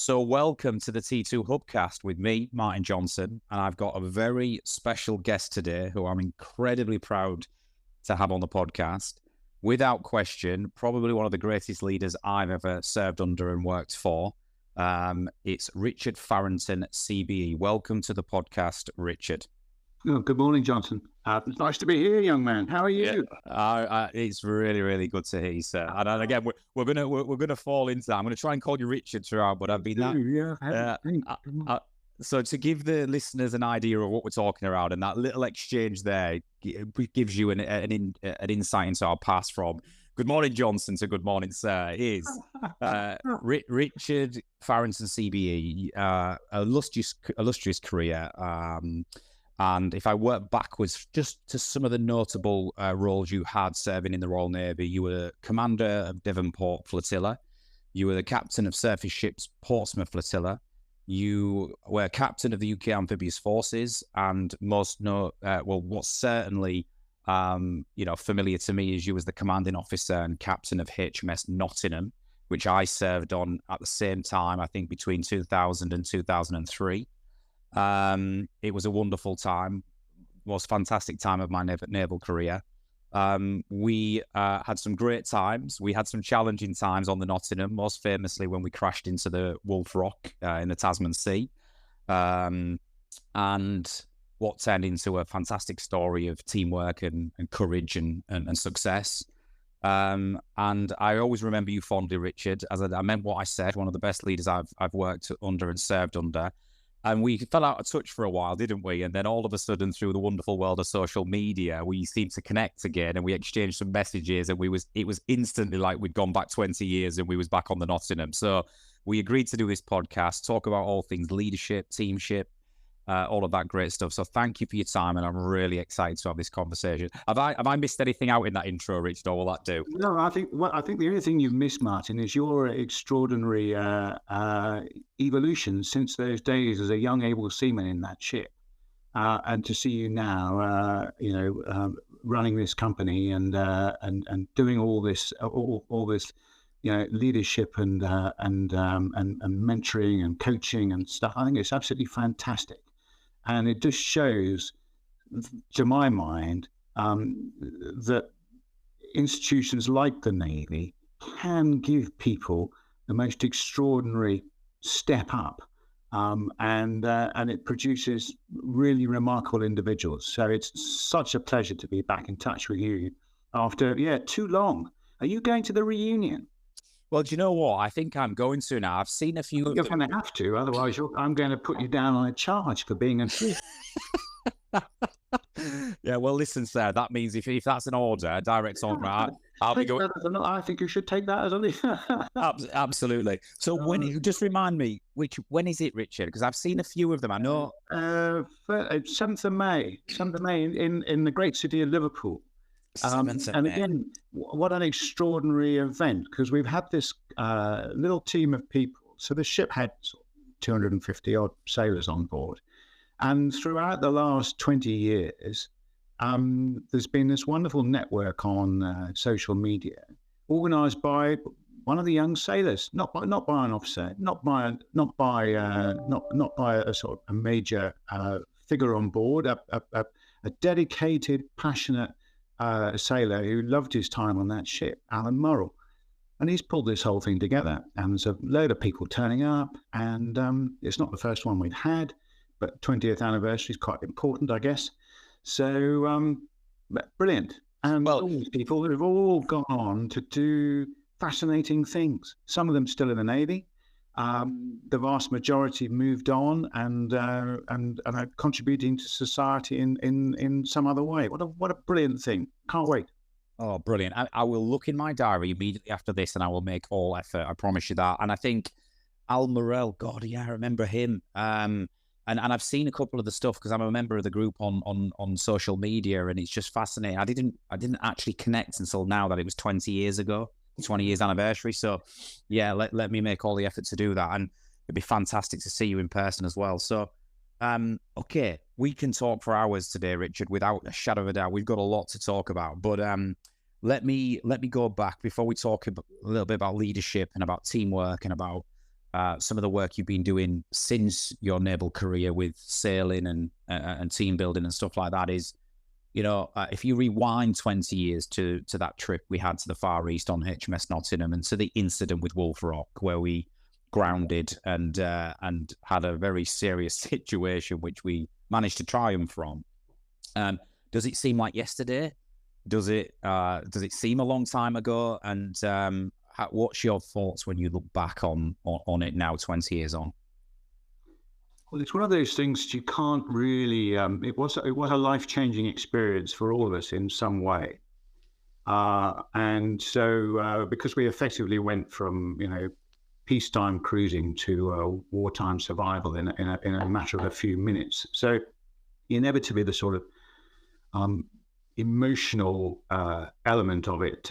So welcome to the T2 Hubcast with me, Martin Johnson, and I've got a very special guest today who I'm incredibly proud to have on the podcast. Without question, probably one of the greatest leaders I've ever served under and worked for. It's Richard Farrington CBE. Welcome to the podcast, Richard. Oh, good morning, Johnson. It's nice to be here, young man. How are you? It's really, really good to hear you, sir. And again, we're gonna fall into that. I'm gonna try and call you Richard throughout, but I've been that. So to give the listeners an idea of what we're talking about, and that little exchange there gives you an insight into our past from good morning, Johnson, to good morning, sir. Is Richard Farrington CBE, illustrious career. And if I work backwards just to some of the notable roles you had serving in the Royal Navy, you were commander of Devonport Flotilla. You were the captain of Surface Ships Portsmouth Flotilla. You were captain of the UK Amphibious Forces, and what's certainly familiar to me is you was the commanding officer and captain of HMS Nottingham, which I served on at the same time, I think between 2000 and 2003. It was a wonderful time, most fantastic time of my naval career. We had some great times. We had some challenging times on the Nottingham, most famously when we crashed into the Wolf Rock in the Tasman Sea, and what turned into a fantastic story of teamwork and courage and success. And I always remember you fondly, Richard, as I meant what I said, one of the best leaders I've worked under and served under. And we fell out of touch for a while, didn't we? And then all of a sudden, through the wonderful world of social media, we seemed to connect again, and we exchanged some messages, and it was instantly like we'd gone back 20 years and we was back on the Nottingham. So we agreed to do this podcast, talk about all things leadership, teamship, all of that great stuff. So thank you for your time, and I'm really excited to have this conversation. Have I missed anything out in that intro, Richard, or will that do? No, I think the only thing you've missed, Martin, is your extraordinary evolution since those days as a young able seaman in that ship, and to see you now, running this company and doing all this leadership and mentoring and coaching and stuff. I think it's absolutely fantastic. And it just shows, to my mind, that institutions like the Navy can give people the most extraordinary step up, and it produces really remarkable individuals. So it's such a pleasure to be back in touch with you after too long. Are you going to the reunion? Well, do you know what? I think I'm going to now. I've seen a few. You're going to have to, otherwise I'm going to put you down on a charge for being a thief. Yeah, well, listen, sir. That means if that's an order, a direct order, I'll be going. I think you should take that as a Absolutely. So just remind me, when is it, Richard? Because I've seen a few of them. I know. 7th of May in the great city of Liverpool. And again, what an extraordinary event, because we've had this little team of people. So the ship had 250 odd sailors on board. And throughout the last 20 years, there's been this wonderful network on social media organized by one of the young sailors, not by an officer, not by a sort of a major figure on board, a dedicated, passionate sailor who loved his time on that ship, Alan Murrell. And he's pulled this whole thing together. And there's a load of people turning up. And it's not the first one we've had, but 20th anniversary is quite important, I guess. So brilliant. And all these people have all gone on to do fascinating things. Some of them still in the Navy. The vast majority moved on and are contributing to society in some other way. What a brilliant thing! Can't wait. Oh, brilliant! I will look in my diary immediately after this, and I will make all effort. I promise you that. And I think Al Morrell, God, yeah, I remember him. And I've seen a couple of the stuff because I'm a member of the group on social media, and it's just fascinating. I didn't actually connect until now that it was 20 years ago. 20 years anniversary. So yeah, let me make all the effort to do that, and it'd be fantastic to see you in person as well. So okay, we can talk for hours today, Richard, without a shadow of a doubt. We've got a lot to talk about, but let me go back before we talk a little bit about leadership and about teamwork and about some of the work you've been doing since your naval career with sailing and team building and stuff like that is, if you rewind 20 years to that trip we had to the Far East on HMS Nottingham and to the incident with Wolf Rock where we grounded and had a very serious situation which we managed to triumph from. Does it seem like yesterday? Does it seem a long time ago? And what's your thoughts when you look back on it now, 20 years on? Well, it's one of those things you can't really. It was a life-changing experience for all of us in some way, and so because we effectively went from peacetime cruising to wartime survival in a matter of a few minutes. So inevitably, the sort of emotional element of it,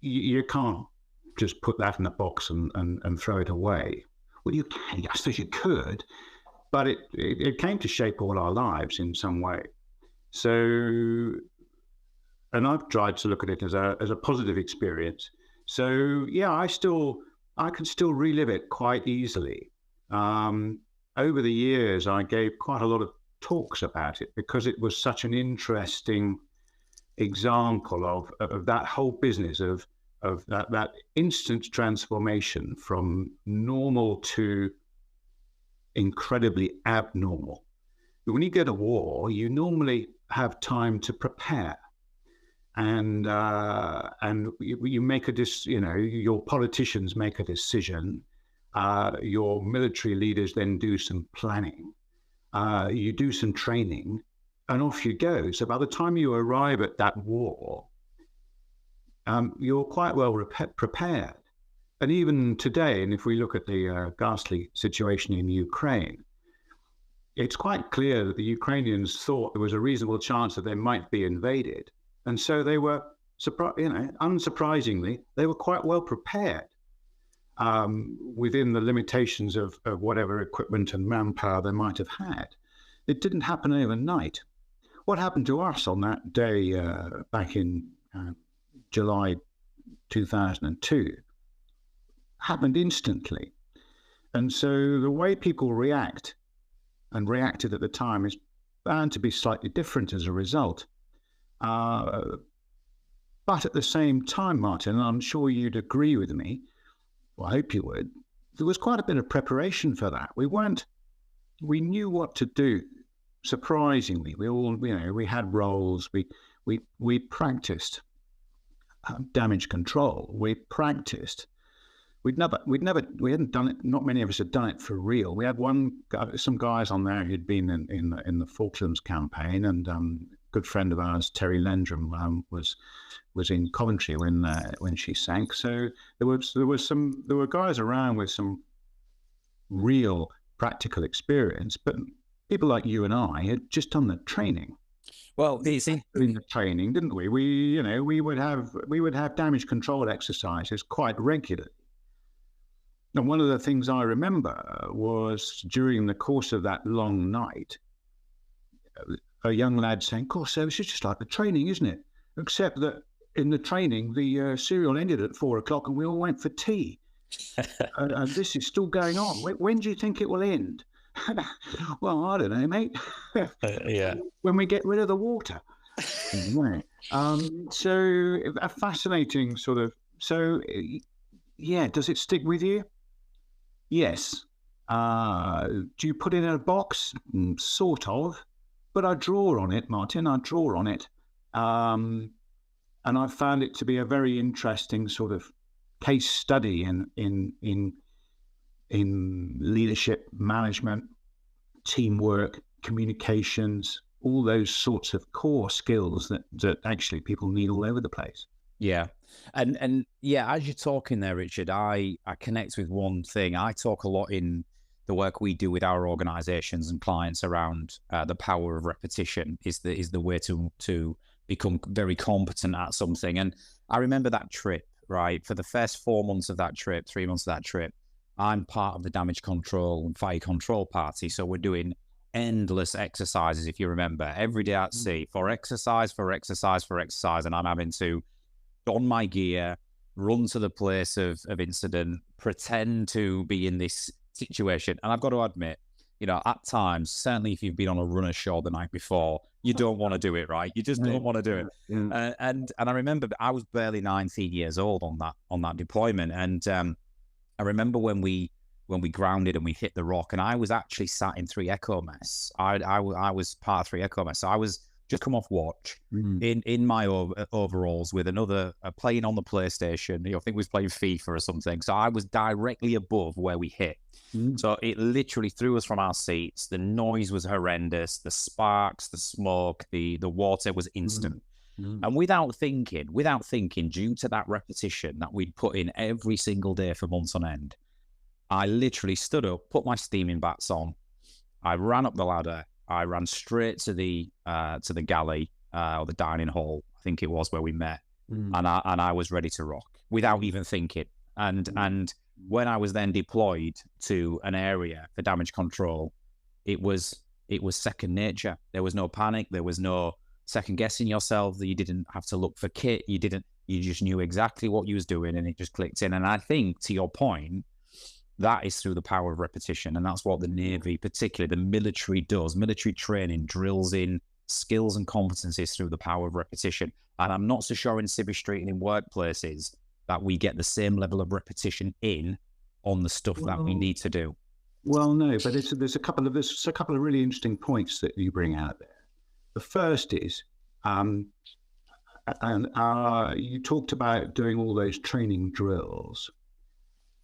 you can't just put that in a box and throw it away. Well, you can, I suppose you could, but it came to shape all our lives in some way. So, and I've tried to look at it as a positive experience. So yeah, I can still relive it quite easily. Over the years, I gave quite a lot of talks about it because it was such an interesting example of that whole business of that instant transformation from normal to incredibly abnormal. When you go to war, you normally have time to prepare, and you make your politicians make a decision, your military leaders then do some planning, you do some training, and off you go. So by the time you arrive at that war, you're quite well prepared. And even today, and if we look at the ghastly situation in Ukraine, it's quite clear that the Ukrainians thought there was a reasonable chance that they might be invaded. And so they were, unsurprisingly, they were quite well prepared within the limitations of whatever equipment and manpower they might have had. It didn't happen overnight. What happened to us on that day back in July 2002 happened instantly. And so the way people react and reacted at the time is bound to be slightly different as a result. But at the same time, Martin, and I'm sure you'd agree with me, well, I hope you would, there was quite a bit of preparation for that. We knew what to do. Surprisingly, we had roles, we practiced damage control. We practiced. We hadn't done it. Not many of us had done it for real. We had some guys on there who'd been in the Falklands campaign, and a good friend of ours, Terry Lendrum, was in Coventry when she sank. So there were guys around with some real practical experience, but people like you and I had just done the training. Well, you see, in the training, didn't we? We would have damage control exercises quite regularly. And one of the things I remember was during the course of that long night, a young lad saying, "Course service is just like the training, isn't it? Except that in the training, the serial ended at 4 o'clock and we all went for tea. And this is still going on. When do you think it will end?" Well, I don't know, mate. Yeah. When we get rid of the water. So a fascinating sort of. So yeah, does it stick with you? Yes. Do you put it in a box? Sort of. But I draw on it, Martin. I draw on it. And I found it to be a very interesting sort of case study in leadership, management, teamwork, communications, all those sorts of core skills that actually people need all over the place. Yeah. And yeah, as you're talking there, Richard, I connect with one thing. I talk a lot in the work we do with our organizations and clients around the power of repetition is the way to become very competent at something. And I remember that trip, right? For the first 4 months of that trip, 3 months of that trip, I'm part of the damage control and fire control party. So we're doing endless exercises, if you remember, every day at sea for exercise. And I'm having to don my gear, run to the place of incident, pretend to be in this situation. And I've got to admit, at times, certainly if you've been on a run ashore the night before, you don't want to do it, right? You just don't want to do it. Yeah. And I remember I was barely 19 years old on that deployment. And I remember when we grounded and we hit the rock, and I was actually sat in 3 Echo Mess. I was part of 3 Echo Mess. So I was just come off watch in my overalls with another playing on the PlayStation. I think we was playing FIFA or something. So I was directly above where we hit. So it literally threw us from our seats. The noise was horrendous. The sparks, the smoke, the water was instant. And without thinking, due to that repetition that we'd put in every single day for months on end, I literally stood up, put my steaming bats on. I ran up the ladder. I ran straight to the galley or the dining hall, I think it was, where we met, and I was ready to rock without even thinking. And when I was then deployed to an area for damage control, it was second nature. There was no panic. There was no second guessing yourself. That you didn't have to look for kit. You just knew exactly what you was doing, and it just clicked in. And I think, to your point, that is through the power of repetition. And that's what the Navy, particularly the military, does. Military training drills in skills and competencies through the power of repetition. And I'm not so sure in Civvy Street and in workplaces that we get the same level of repetition on the stuff that we need to do. Well, no, but there's a couple of really interesting points that you bring out there. The first is, you talked about doing all those training drills.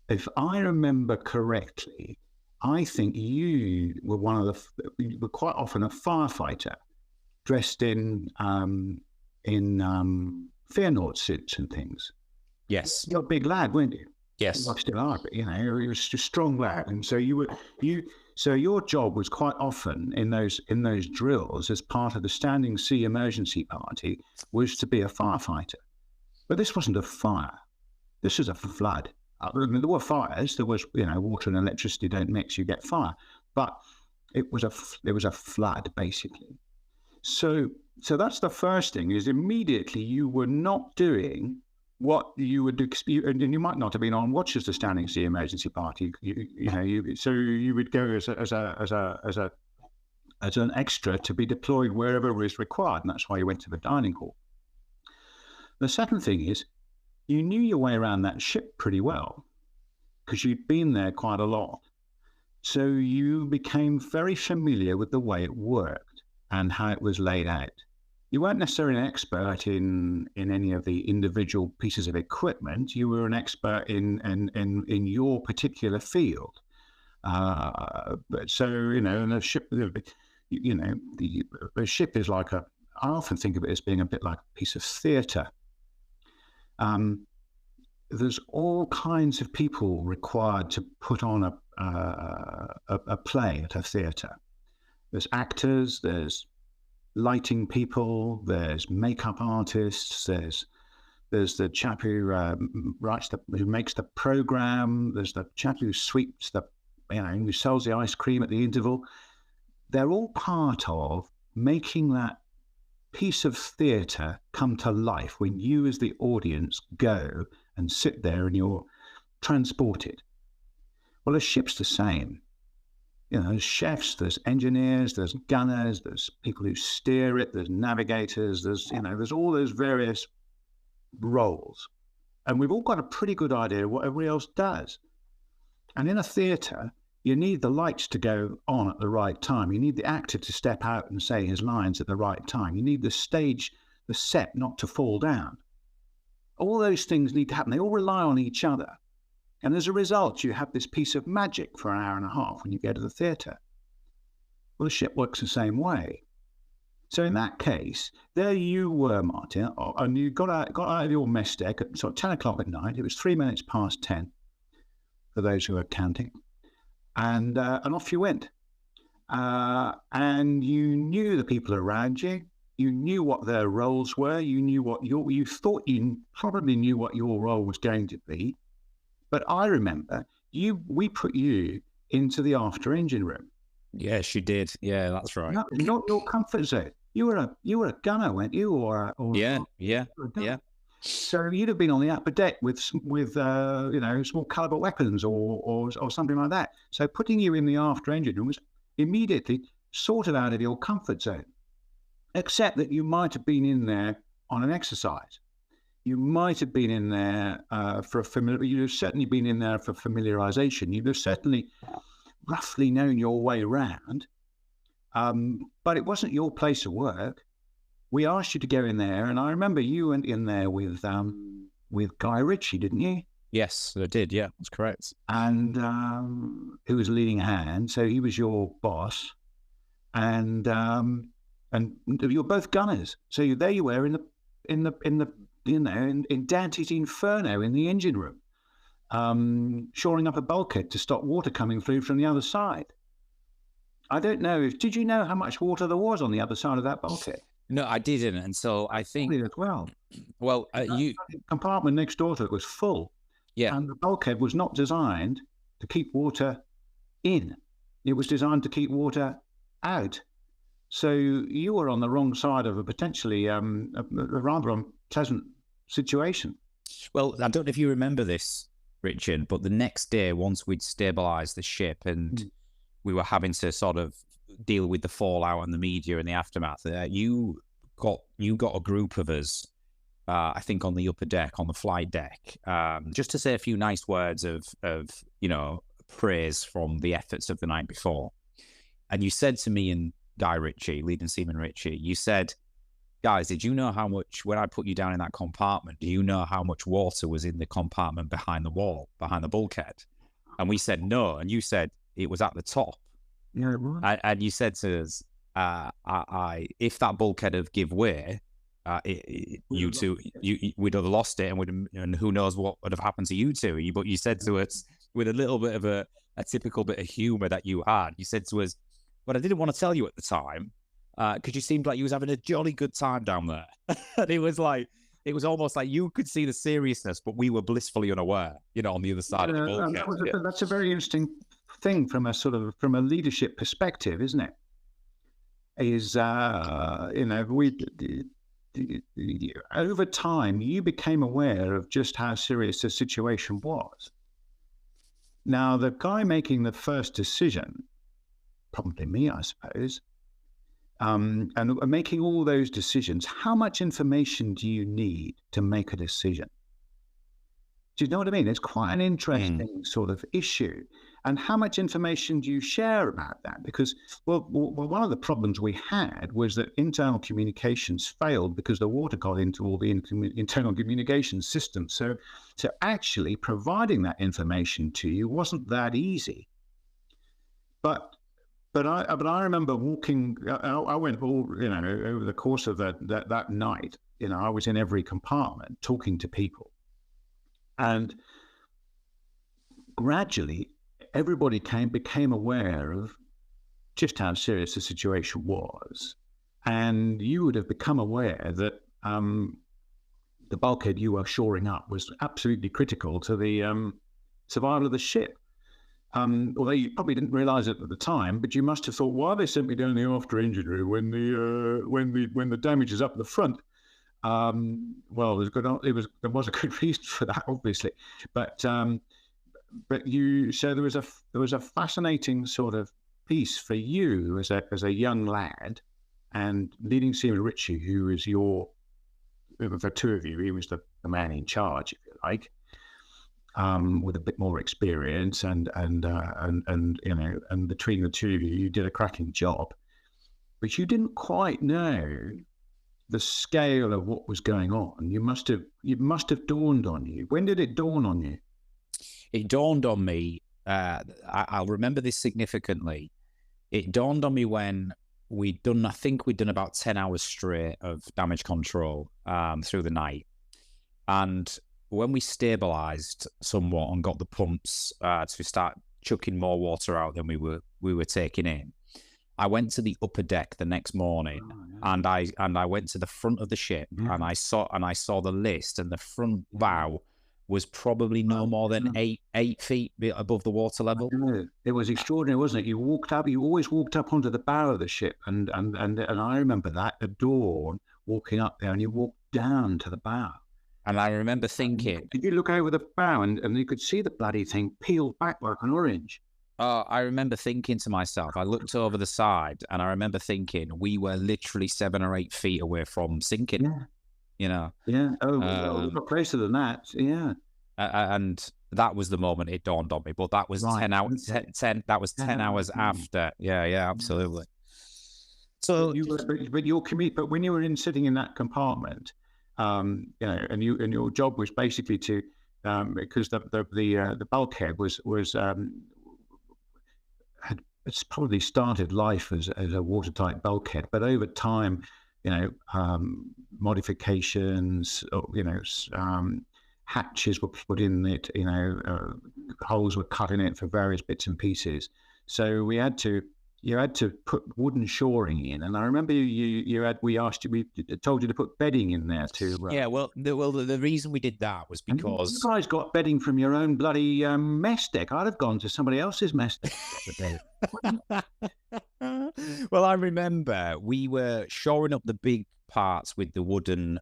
If I remember correctly, I think you were you were quite often a firefighter dressed in Fearnaught suits and things. Yes. You're a big lad, weren't you? Yes. You still are, but you're just a strong lad. And so so your job was quite often in those drills as part of the Standing Sea Emergency Party was to be a firefighter. But this wasn't a fire. This was a flood. I mean, there were fires. There was, water and electricity don't mix. You get fire, but it was a flood basically. So that's the first thing. Is immediately you were not doing what you would do, and you might not have been on watch as the Standing Sea Emergency Party. So you would go as an extra to be deployed wherever was required, and that's why you went to the dining hall. The second thing is, you knew your way around that ship pretty well because you'd been there quite a lot. So you became very familiar with the way it worked and how it was laid out. You weren't necessarily an expert in any of the individual pieces of equipment. You were an expert in your particular field. But so, and a ship, the ship is like I often think of it as being a bit like a piece of theatre. There's all kinds of people required to put on a play at a theatre. There's actors, there's lighting people, there's makeup artists, there's the chap who who makes the program, there's the chap who sweeps who sells the ice cream at the interval. They're all part of making that piece of theatre come to life when you as the audience go and sit there and you're transported. Well, a ship's the same. There's chefs, there's engineers, there's gunners, there's people who steer it, there's navigators, there's all those various roles. And we've all got a pretty good idea of what everybody else does. And in a theatre, you need the lights to go on at the right time. You need the actor to step out and say his lines at the right time. You need the stage, the set not to fall down. All those things need to happen. They all rely on each other. And as a result, you have this piece of magic for an hour and a half when you go to the theatre. Well, the ship works the same way. So in that case, there you were, Martin, and you got out of your mess deck at sort of 10 o'clock at night. It was 3 minutes past 10, for those who are counting. And off you went. And you knew the people around you. You knew what their roles were. You knew what you thought you probably knew what your role was going to be. But I remember we put you into the after engine room. Yes, you did. Yeah, that's right. Not your comfort zone. You were a gunner, weren't you? Yeah. So you'd have been on the upper deck with small caliber weapons or something like that. So putting you in the after engine room was immediately sort of out of your comfort zone, except that you might have been in there on an exercise. You might have been in there you'd have certainly been in there for familiarization. You'd have certainly roughly known your way around, but it wasn't your place of work. We asked you to go in there, and I remember you went in there with Guy Ritchie, didn't you? Yes, I did. Yeah, that's correct. And who was leading hand? So he was your boss, and you're both gunners. So there you were in Dante's Inferno in the engine room, shoring up a bulkhead to stop water coming through from the other side. I don't know did you know how much water there was on the other side of that bulkhead? No, I didn't, and so I think as well. Well, the compartment next door to it was full. Yeah, and the bulkhead was not designed to keep water in; it was designed to keep water out. So you were on the wrong side of a potentially a rather unpleasant situation. Well, I don't know if you remember this, Richard, but the next day, once we'd stabilised the ship and we were having to sort of deal with the fallout and the media and the aftermath, you got a group of us, I think, on the upper deck, on the flight deck, just to say a few nice words of praise from the efforts of the night before. And you said to me and Guy Ritchie, leading seaman Ritchie, you said, guys, did you know how much, when I put you down in that compartment, do you know how much water was in the compartment behind the wall, behind the bulkhead? And we said no. And you said it was at the top. Yeah, it was. And you said to us, if that bulkhead had give way, we'd have lost it, and who knows what would have happened to you two. But you said to us, with a little bit of a typical bit of humour that you had, you said to us, but I didn't want to tell you at the time, because you seemed like you was having a jolly good time down there. And it was almost like you could see the seriousness, but we were blissfully unaware, on the other side of the bulkhead. That's a very interesting thing from a leadership perspective, isn't it? Is over time you became aware of just how serious the situation was. Now, the guy making the first decision, probably me, I suppose, and making all those decisions, how much information do you need to make a decision? Do you know what I mean? It's quite an interesting sort of issue. And how much information do you share about that? Because, well, one of the problems we had was that internal communications failed because the water got into all the internal communication systems. So actually providing that information to you wasn't that easy. But I remember walking. I went over the course of that night. I was in every compartment talking to people, and gradually everybody became aware of just how serious the situation was, and you would have become aware that the bulkhead you were shoring up was absolutely critical to the survival of the ship. Although you probably didn't realise it at the time, but you must have thought, why they sent me down the after engine room when the damage is up the front? Well, there was a good reason for that, obviously, but there was a fascinating sort of piece for you as a young lad, and leading seaman Ritchie, who was the two of you, he was the man in charge, if you like. With a bit more experience, and between the two of you, you did a cracking job, but you didn't quite know the scale of what was going on. It must have dawned on you. When did it dawn on you? It dawned on me. I'll remember this significantly. It dawned on me when I think we'd done about 10 hours straight of damage control through the night, and when we stabilised somewhat and got the pumps to start chucking more water out than we were taking in, I went to the upper deck the next morning, and I went to the front of the ship, and I saw the list, and the front bow was probably no more than 8 feet above the water level. It was extraordinary, wasn't it? You always walked up onto the bow of the ship, and I remember that at dawn, walking up there, and you walked down to the bow. And I remember thinking, did you look over the bow and you could see the bloody thing peeled back like an orange? I remember thinking to myself, I looked over the side and I remember thinking we were literally 7 or 8 feet away from sinking, Yeah. you know. Yeah. Oh, a lot closer than that. Yeah. And that was the moment it dawned on me. But that was Right. 10 hours. 10 hours after. Yeah, absolutely. So But when you were sitting in that compartment, you know, and your job was basically to, because the bulkhead had it's probably started life as a watertight bulkhead, but over time, you know, modifications, you know, hatches were put in it, you know, holes were cut in it for various bits and pieces. So you had to put wooden shoring in, and I remember we told you to put bedding in there too. yeah, the reason we did that was because you guys got bedding from your own bloody mess deck. I'd have gone to somebody else's mess deck for bed. Well, I remember we were shoring up the big parts with the wooden,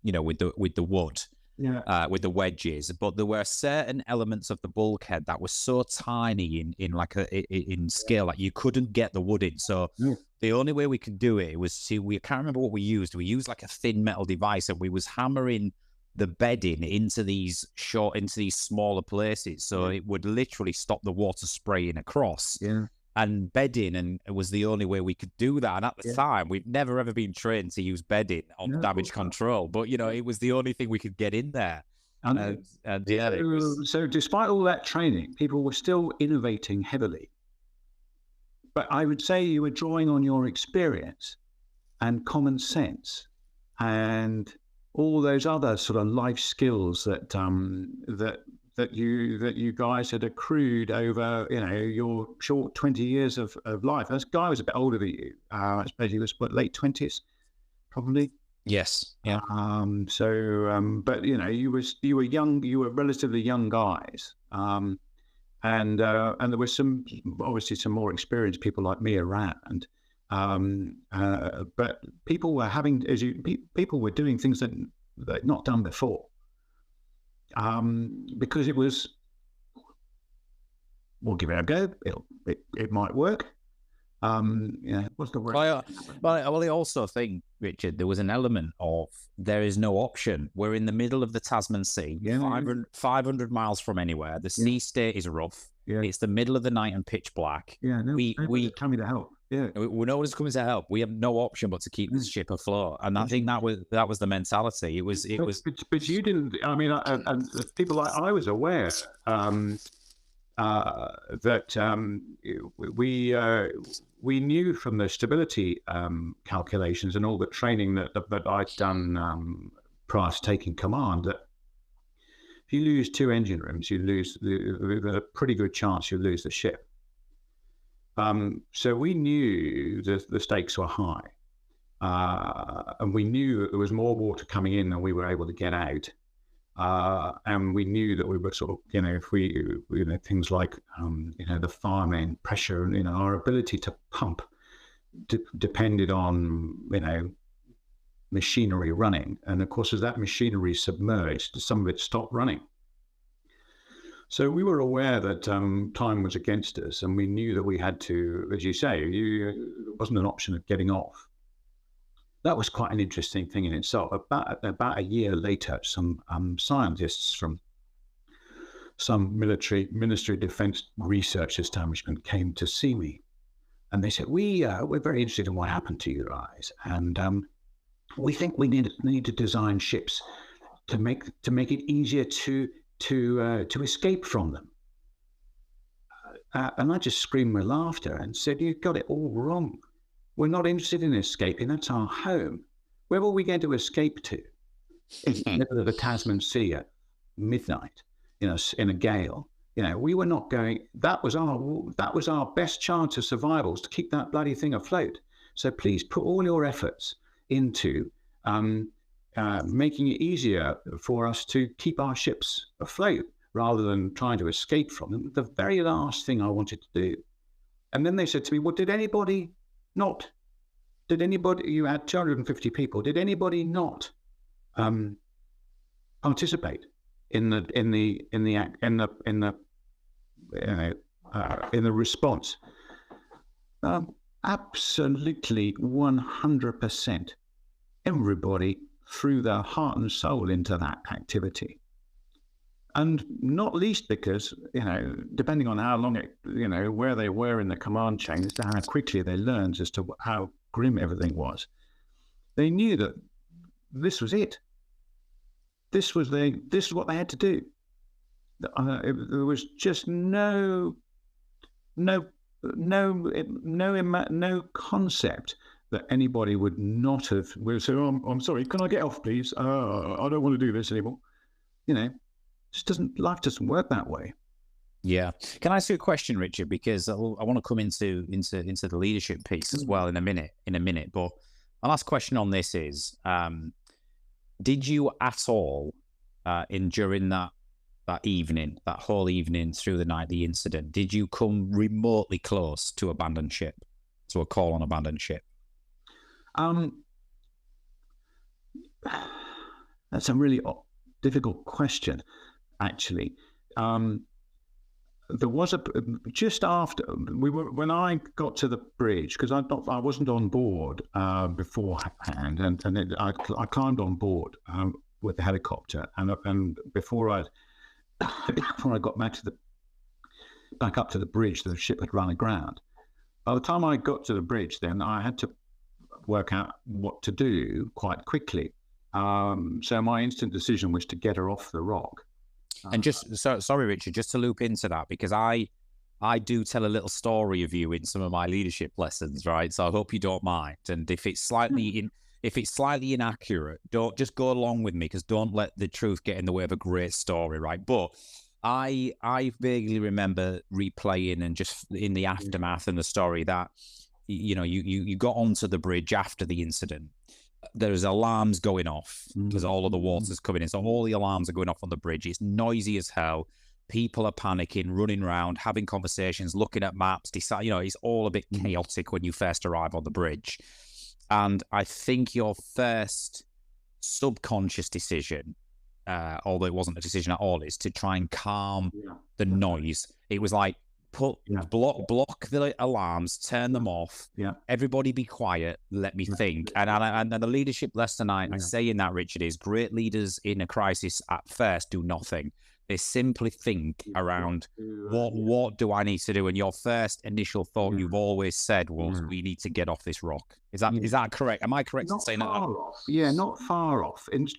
you know, with the wood. Yeah. With the wedges, but there were certain elements of the bulkhead that were so tiny in scale that you couldn't get the wood in. So the only way we could do it was I can't remember what we used. We used like a thin metal device, and we was hammering the bedding into these smaller places, so it would literally stop the water spraying across. Yeah. And bedding, and it was the only way we could do that. And at the time, we've never ever been trained to use bedding on damage control, but you know, it was the only thing we could get in there. And yeah, so despite all that training, people were still innovating heavily. But I would say you were drawing on your experience and common sense and all those other sort of life skills that you guys had accrued over, you know, your short 20 years of life. This guy was a bit older than you. I suppose he was late 20s, probably. Yes. Yeah. But you know, you were young. You were relatively young guys. And there was obviously some more experienced people like me around. But people were people were doing things that they'd not done before. Because it was, we'll give it a go. It might work. Yeah, what's the word? Well, I also think, Richard, there was an element of there is no option. We're in the middle of the Tasman Sea, 500 miles from anywhere. The sea state is rough. Yeah. It's the middle of the night and pitch black. Yeah, we coming to help. Yeah, nobody's coming to help. We have no option but to keep this ship afloat, and I think that was the mentality. It was. But you didn't. I mean, and people like I was aware that we knew from the stability calculations and all the training that I'd done prior to taking command that if you lose 2 engine rooms, you lose a pretty good chance you lose the ship. So we knew the stakes were high, and we knew that there was more water coming in than we were able to get out. And we knew that we were sort of, you know, if we, you know, things like, you know, the fireman pressure, you know, our ability to pump depended on, you know, machinery running. And of course, as that machinery submerged, some of it stopped running. So we were aware that time was against us, and we knew that we had to, as you say, there wasn't an option of getting off. That was quite an interesting thing in itself. About a year later, some scientists from some Ministry of Defence research establishment came to see me, and they said, we're very interested in what happened to you guys, and we think we need to design ships to make it easier to escape from them. And I just screamed with laughter and said, "You've got it all wrong. We're not interested in escaping. That's our home. Where were we going to escape to? In the middle of the Tasman Sea at midnight, you know, in a gale. You know, we were not going. That was our best chance of survival, to keep that bloody thing afloat. So please put all your efforts into making it easier for us to keep our ships afloat rather than trying to escape from them." The very last thing I wanted to do. And then they said to me, "Well, you had 250 people, did anybody not participate in the response. Absolutely 100%. Everybody threw their heart and soul into that activity. And not least because, depending on how long where they were in the command chain, as to how quickly they learned as to how grim everything was, they knew that this was it. This was what they had to do. There was just no concept that anybody would not have. Would say, "Oh, I'm sorry, can I get off, please? I don't want to do this anymore." Life doesn't work that way. Yeah. Can I ask you a question, Richard? Because I want to come into the leadership piece as well in a minute. But my last question on this is: did you at all, during that evening, that whole evening through the night, the incident, did you come remotely close to abandon ship, to a call on abandon ship? That's a really difficult question, actually. There was just after when I got to the bridge, because I wasn't on board beforehand, and I climbed on board with the helicopter, and before I got back up to the bridge, the ship had run aground. By the time I got to the bridge, then I had to work out what to do quite quickly. So my instant decision was to get her off the rock. And sorry, Richard, just to loop into that, because I do tell a little story of you in some of my leadership lessons, right? So I hope you don't mind. And if it's slightly inaccurate, don't just go along with me, because don't let the truth get in the way of a great story, right? But I vaguely remember replaying and just in the aftermath and the story that you got onto the bridge after the incident. There's alarms going off because all of the water's coming in. So all the alarms are going off on the bridge. It's noisy as hell. People are panicking, running around, having conversations, looking at maps. It's all a bit chaotic when you first arrive on the bridge. And I think your first subconscious decision, although it wasn't a decision at all, is to try and calm the noise. It was like, block the alarms, turn them off. Everybody be quiet. Let me think. And the leadership lesson I say in that, Richard, is great leaders in a crisis at first do nothing. They simply think around what do I need to do? And your first initial thought, you've always said, was we need to get off this rock. Is that correct? Am I correct in saying that? Not far off. Yeah, not far off. There's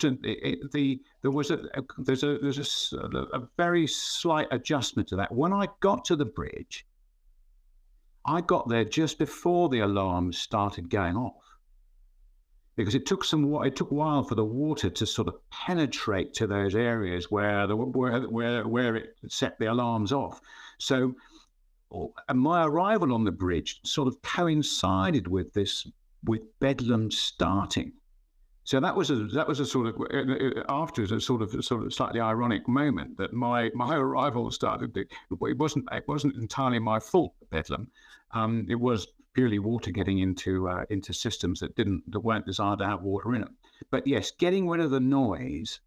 a very slight adjustment to that. When I got to the bridge, I got there just before the alarms started going off, because it took a while for the water to sort of penetrate to those areas where it set the alarms off. So my arrival on the bridge sort of coincided with Bedlam starting. So that was a sort of afterwards a sort of slightly ironic moment that my arrival started. It wasn't entirely my fault, Bedlam. It was purely water getting into systems that weren't designed to have water in them. But yes, getting rid of the noise,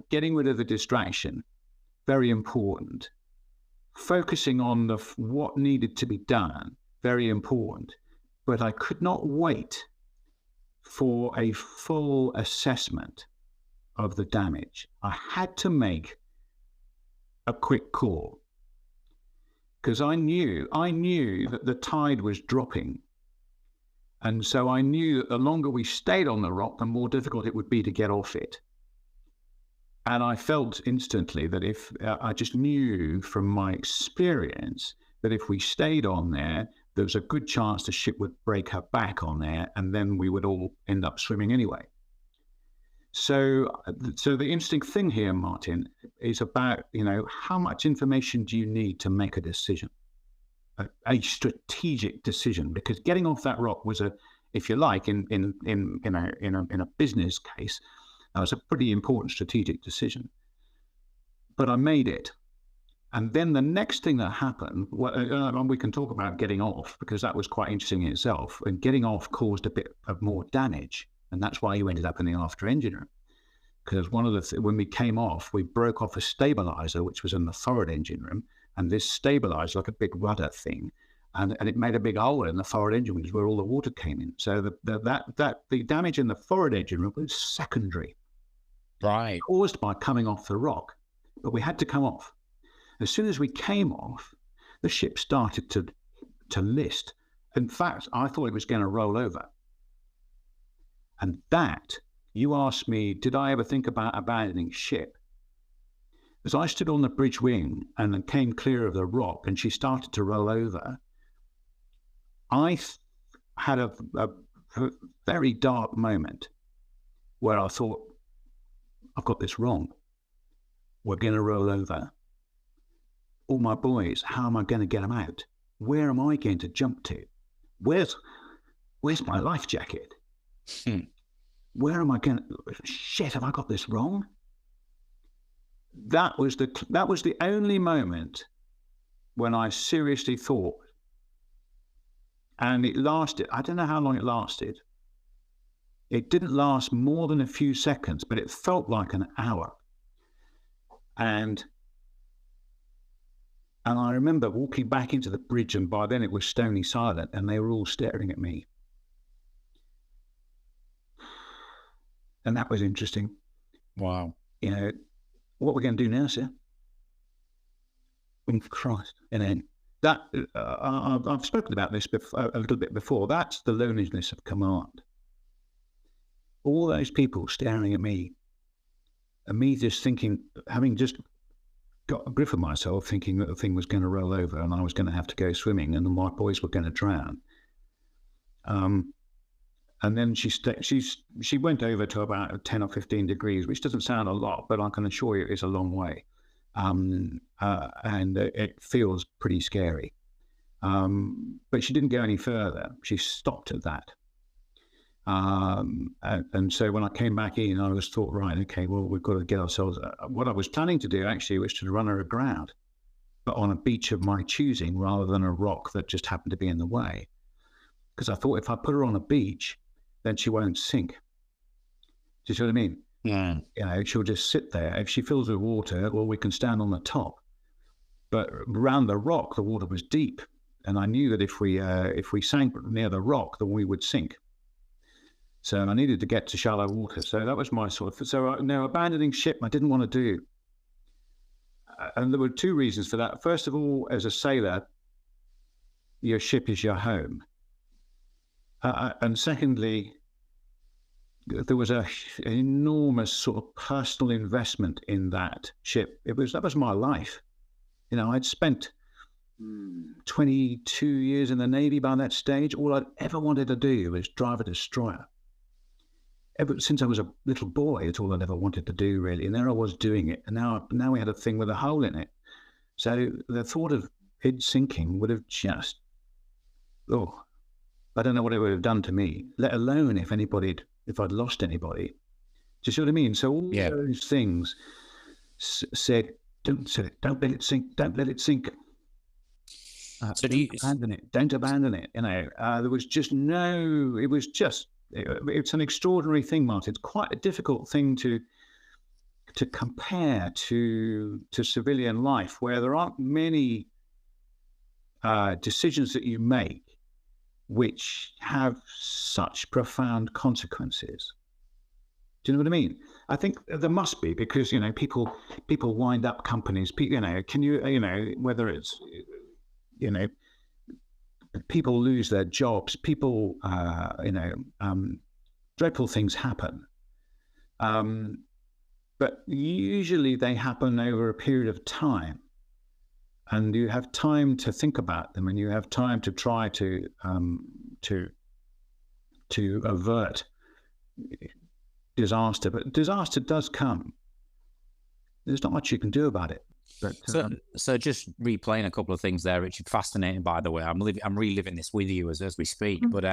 getting rid of the distraction, very important. Focusing on what needed to be done, very important. But I could not wait for a full assessment of the damage. I had to make a quick call, because I knew that the tide was dropping. And so I knew that the longer we stayed on the rock, the more difficult it would be to get off it. And I felt instantly that I just knew from my experience that if we stayed on there was a good chance the ship would break her back on there, and then we would all end up swimming anyway. So the interesting thing here, Martin, is about, how much information do you need to make a decision, a strategic decision? Because getting off that rock was if you like, in a business case, that was a pretty important strategic decision. But I made it. And then the next thing that happened, we can talk about getting off, because that was quite interesting in itself. And getting off caused a bit of more damage. And that's why you ended up in the after engine room. because one of the when we came off, we broke off a stabilizer which was in the forward engine room, and this stabilizer, like a big rudder thing, and it made a big hole in the forward engine, which is where all the water came in. So the damage in the forward engine room was secondary, Right. caused by coming off the rock, but we had to come off. As soon as we came off, the ship started to list. In fact, I thought it was going to roll over. And that, you asked me, did I ever think about abandoning ship? As I stood on the bridge wing and then came clear of the rock and she started to roll over, I had a very dark moment where I thought, I've got this wrong. We're going to roll over. All my boys, how am I going to get them out? Where am I going to jump to? Where's my life jacket? Where am I going to... Shit, have I got this wrong? That was the only moment when I seriously thought, and it lasted, I don't know how long it lasted. It didn't last more than a few seconds, but it felt like an hour. And I remember walking back into the bridge, and by then it was stony silent, and they were all staring at me. And that was interesting. Wow. You know, what we're going to do now, sir? Oh, Christ. And then that, I've spoken about this a little bit before. That's the loneliness of command. All those people staring at me, and me just thinking, having just got a grip of myself, thinking that the thing was going to roll over and I was going to have to go swimming and my boys were going to drown. And then she went over to about 10 or 15 degrees, which doesn't sound a lot, but I can assure you it's a long way. And it feels pretty scary. But she didn't go any further. She stopped at that. And so when I came back in, I was thought, right, okay, well, we've got to get ourselves... what I was planning to do actually was to run her aground, but on a beach of my choosing rather than a rock that just happened to be in the way. Because I thought if I put her on a beach, then she won't sink. Do you see what I mean? Yeah. You know, she'll just sit there. If she fills with water, well, we can stand on the top. But around the rock, the water was deep. And I knew that if we sank near the rock, then we would sink. So I needed to get to shallow water. So that was my sort of... So now abandoning ship, I didn't want to do. And there were two reasons for that. First of all, as a sailor, your ship is your home. And secondly, there was an enormous sort of personal investment in that ship. That was my life. You know, I'd spent 22 years in the Navy by that stage. All I'd ever wanted to do was drive a destroyer. Ever since I was a little boy, it's all I'd ever wanted to do, really. And there I was doing it. And now we had a thing with a hole in it. So the thought of it sinking would have just, I don't know what it would have done to me, let alone if I'd lost anybody. Do you see what I mean? So all those things said, don't let it sink, don't let it sink. Don't abandon it. You know, there was just it's an extraordinary thing, Martin. It's quite a difficult thing to compare to civilian life, where there aren't many decisions that you make which have such profound consequences. Do you know what I mean? I think there must be, because, you know, people wind up companies, you know, whether it's, you know, people lose their jobs, people, dreadful things happen. But usually they happen over a period of time. And you have time to think about them, and you have time to try to avert disaster. But disaster does come. There's not much you can do about it. But so just replaying a couple of things there, Richard. Fascinating, by the way. I'm reliving this with you as we speak. Mm-hmm. But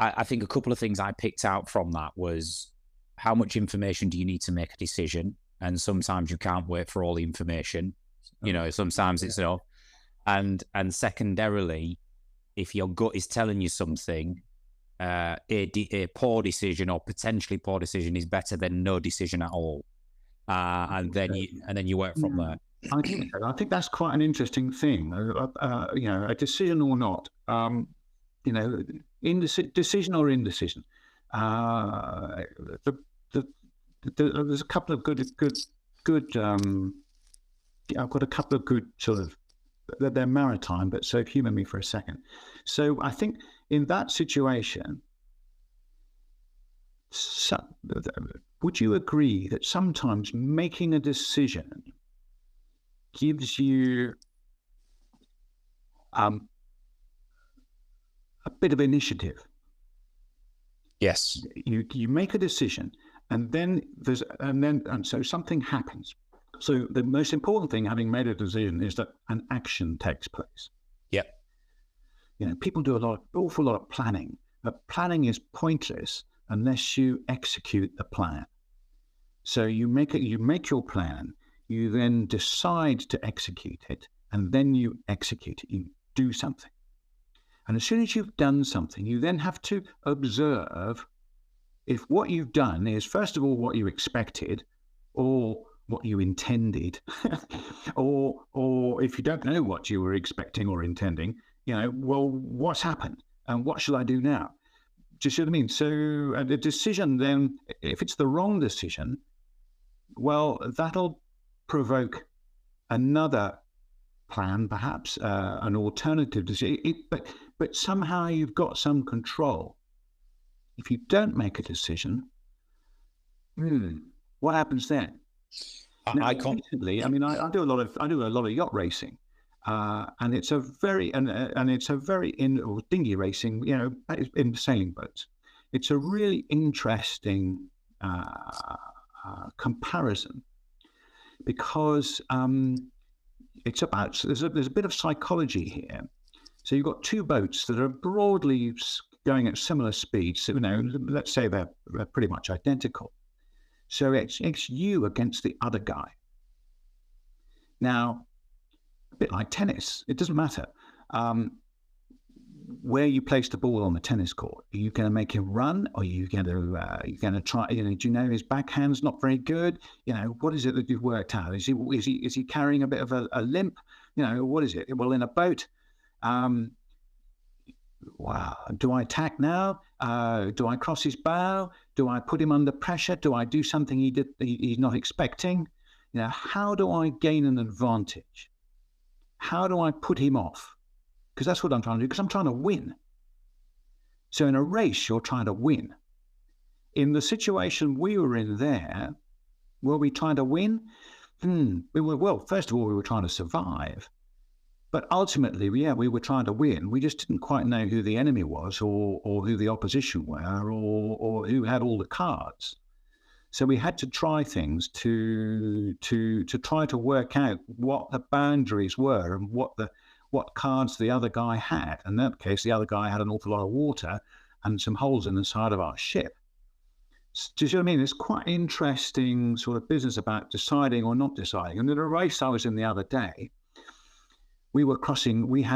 I think a couple of things I picked out from that was how much information do you need to make a decision, and sometimes you can't wait for all the information. You know, sometimes it's and secondarily, if your gut is telling you something, a poor decision or potentially poor decision is better than no decision at all, and then you work from there. I think that's quite an interesting thing. A decision or not. Decision or indecision. There's a couple of good. I've got a couple of good sort of. They're maritime, but so humour me for a second. So I think in that situation, would you agree that sometimes making a decision gives you a bit of initiative? Yes. You make a decision, and so something happens. So the most important thing, having made a decision, is that an action takes place. Yep. People do awful lot of planning, but planning is pointless unless you execute the plan. So you make your plan, you then decide to execute it, and then you execute it. You do something. And as soon as you've done something, you then have to observe if what you've done is, first of all, what you expected, or what you intended, or if you don't know what you were expecting or intending, well, what's happened and what shall I do now? Do you see what I mean? So the decision then, if it's the wrong decision, well, that'll provoke another plan, perhaps an alternative decision. But somehow you've got some control. If you don't make a decision, what happens then? Now, recently, I do a lot of yacht racing, and it's a very or dinghy racing, in sailing boats. It's a really interesting comparison because it's about there's a bit of psychology here. So you've got two boats that are broadly going at similar speeds. So, let's say they're pretty much identical. So it's you against the other guy. Now, a bit like tennis, it doesn't matter where you place the ball on the tennis court. Are you going to make him run, or are you going to try? Do you know his backhand's not very good? What is it that you've worked out? Is he carrying a bit of a limp? What is it? Well, in a boat. Wow. Do I attack now? Do I cross his bow? Do I put him under pressure? Do I do something he's not expecting? How do I gain an advantage? How do I put him off? Because that's what I'm trying to do, because I'm trying to win. So in a race, you're trying to win. In the situation we were in there, were we trying to win? First of all, we were trying to survive. But ultimately, we were trying to win. We just didn't quite know who the enemy was, or who the opposition were, or who had all the cards. So we had to try things to try to work out what the boundaries were and what cards the other guy had. In that case, the other guy had an awful lot of water and some holes in the side of our ship. Do you see what I mean? It's quite interesting sort of business about deciding or not deciding. And in a race I was in the other day, we were crossing. We were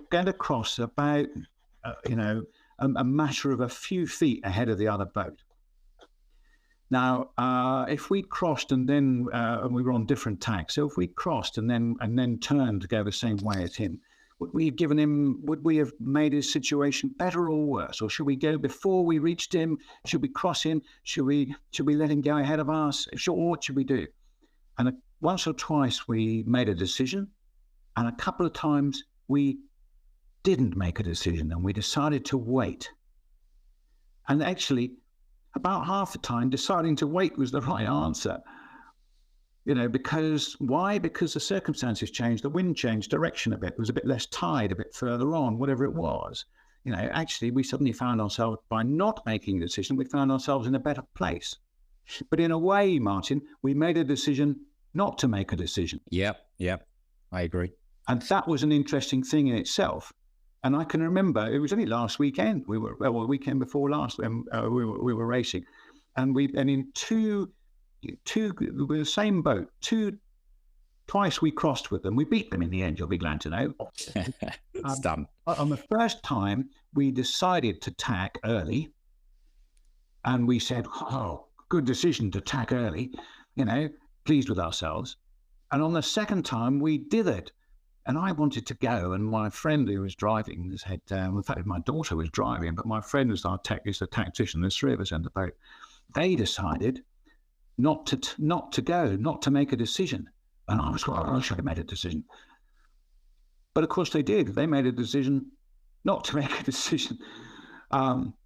going to cross about a matter of a few feet ahead of the other boat. Now, if we crossed and then and we were on different tacks, so if we crossed and then turned to go the same way as him, would we have made his situation better or worse? Or should we go before we reached him? Should we cross him? Should we let him go ahead of us? What should we do? And once or twice we made a decision, and a couple of times we didn't make a decision and we decided to wait. And actually, about half the time, deciding to wait was the right answer. Because why? Because the circumstances changed, the wind changed direction a bit, there was a bit less tide, a bit further on, whatever it was. Actually, we suddenly found ourselves, by not making a decision, we found ourselves in a better place. But in a way, Martin, we made a decision not to make a decision. Yep, I agree. And that was an interesting thing in itself. And I can remember, it was only last weekend, the weekend before last, we were racing. And in two, with the same boat, twice we crossed with them. We beat them in the end, you'll be glad to know. Stan. On the first time, we decided to tack early, and we said, "Oh, good decision to tack early," pleased with ourselves. And on the second time, we did it. And I wanted to go, and my friend who was driving said, in fact, my daughter was driving, but my friend is a tactician. There's three of us in the boat. They decided not to go, not to make a decision. And I was, well, I should have made a decision. But of course they did. They made a decision not to make a decision.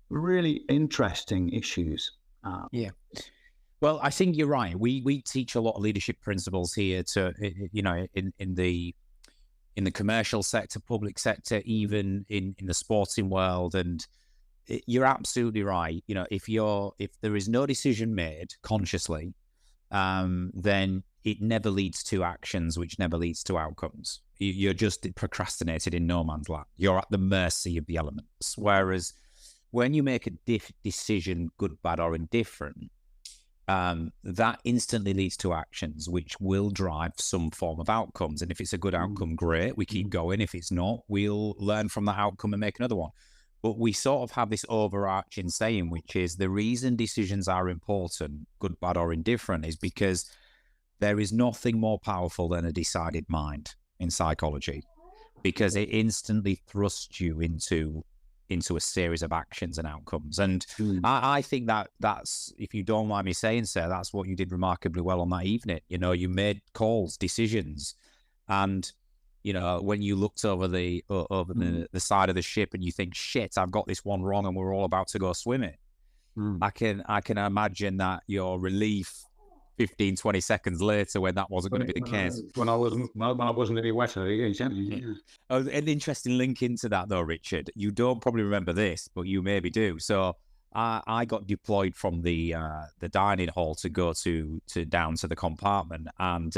Really interesting issues. Yeah. Well, I think you're right. We teach a lot of leadership principles here to, in the commercial sector, public sector, even in the sporting world. And you're absolutely right. If there is no decision made consciously, then it never leads to actions, which never leads to outcomes. You're just procrastinated in no man's land. You're at the mercy of the elements. Whereas when you make a decision, good, bad, or indifferent, that instantly leads to actions which will drive some form of outcomes. And if it's a good outcome, great, we keep going. If it's not, we'll learn from that outcome and make another one. But we sort of have this overarching saying, which is the reason decisions are important, good, bad, or indifferent, is because there is nothing more powerful than a decided mind in psychology, because it instantly thrusts you into a series of actions and outcomes. And I think that's, if you don't mind me saying so, that's what you did remarkably well on that evening. You made calls, decisions, and when you looked over the side of the ship and you think, shit, I've got this one wrong and we're all about to go swimming. I can imagine that your relief 15, 20 seconds later when that wasn't going to be the case. When I wasn't any wetter. Oh, an interesting link into that though, Richard. You don't probably remember this, but you maybe do. So I got deployed from the dining hall to go to down to the compartment, and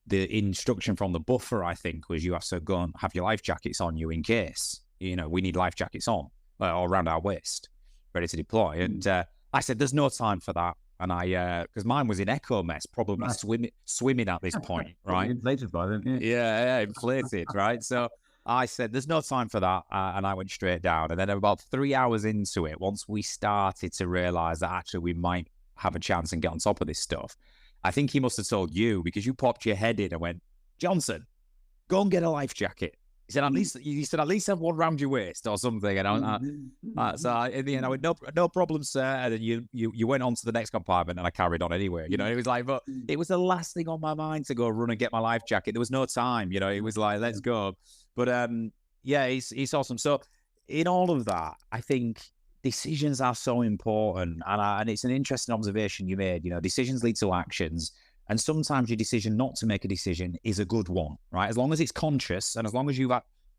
the instruction from the buffer, I think, was you have to go and have your life jackets on you in case, we need life jackets on or around our waist, ready to deploy. And I said, there's no time for that. And I, because mine was in echo mess, probably swimming at this point, right? Inflated by then, yeah, inflated, right? So I said, there's no time for that. And I went straight down. And then about 3 hours into it, once we started to realize that actually we might have a chance and get on top of this stuff, I think he must have told you, because you popped your head in and went, Johnson, go and get a life jacket. He said, at least have one round your waist or something. And so in the end, I went, no problem, sir. And then you went on to the next compartment, and I carried on anyway. It was like, but it was the last thing on my mind to go run and get my life jacket. There was no time, it was like, let's go. But yeah, it's awesome. So in all of that, I think decisions are so important. And it's an interesting observation you made. Decisions lead to actions. And sometimes your decision not to make a decision is a good one, right? As long as it's conscious and as long as you've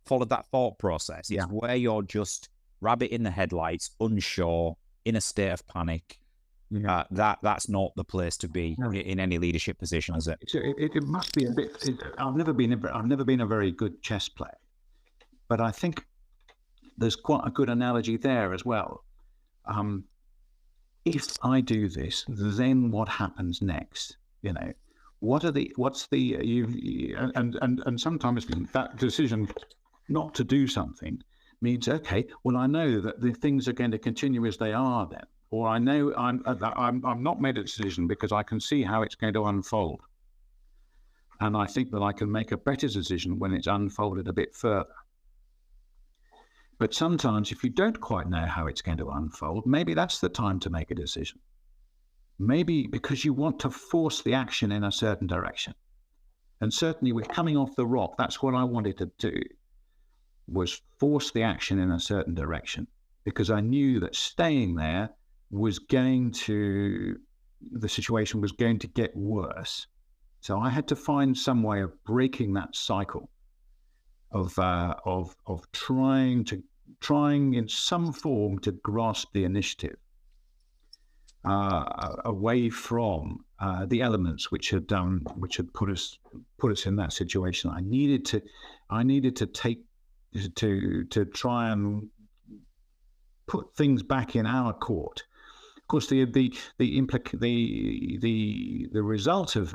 followed that thought process, it's where you're just rabbit in the headlights, unsure, in a state of panic. That's not the place to be in any leadership position, is it? It must be a bit. I've never been a very good chess player, but I think there's quite a good analogy there as well. If I do this, then what happens next? And sometimes that decision not to do something means, okay, well, I know that the things are going to continue as they are then, or I know I'm not made a decision because I can see how it's going to unfold. And I think that I can make a better decision when it's unfolded a bit further. But sometimes if you don't quite know how it's going to unfold, maybe that's the time to make a decision. Maybe because you want to force the action in a certain direction. And certainly with coming off the rock, that's what I wanted to do, was force the action in a certain direction, because I knew that staying there the situation was going to get worse. So I had to find some way of breaking that cycle of trying in some form to grasp the initiative. Away from the elements which had put us in that situation. I needed to try and put things back in our court. Of course, the result of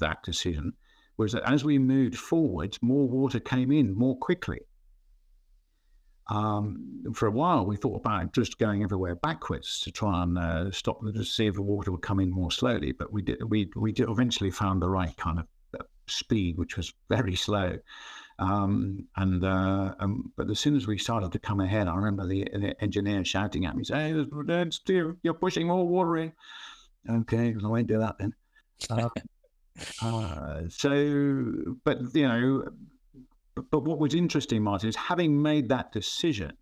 that decision was that as we moved forwards, more water came in more quickly. For a while, we thought about just going everywhere backwards to try and stop to see if the water would come in more slowly. But we did eventually found the right kind of speed, which was very slow. But as soon as we started to come ahead, I remember the engineer shouting at me, saying, "Hey, you're pushing more water in." Okay, I won't do that then. But what was interesting, Martin, is having made that decision,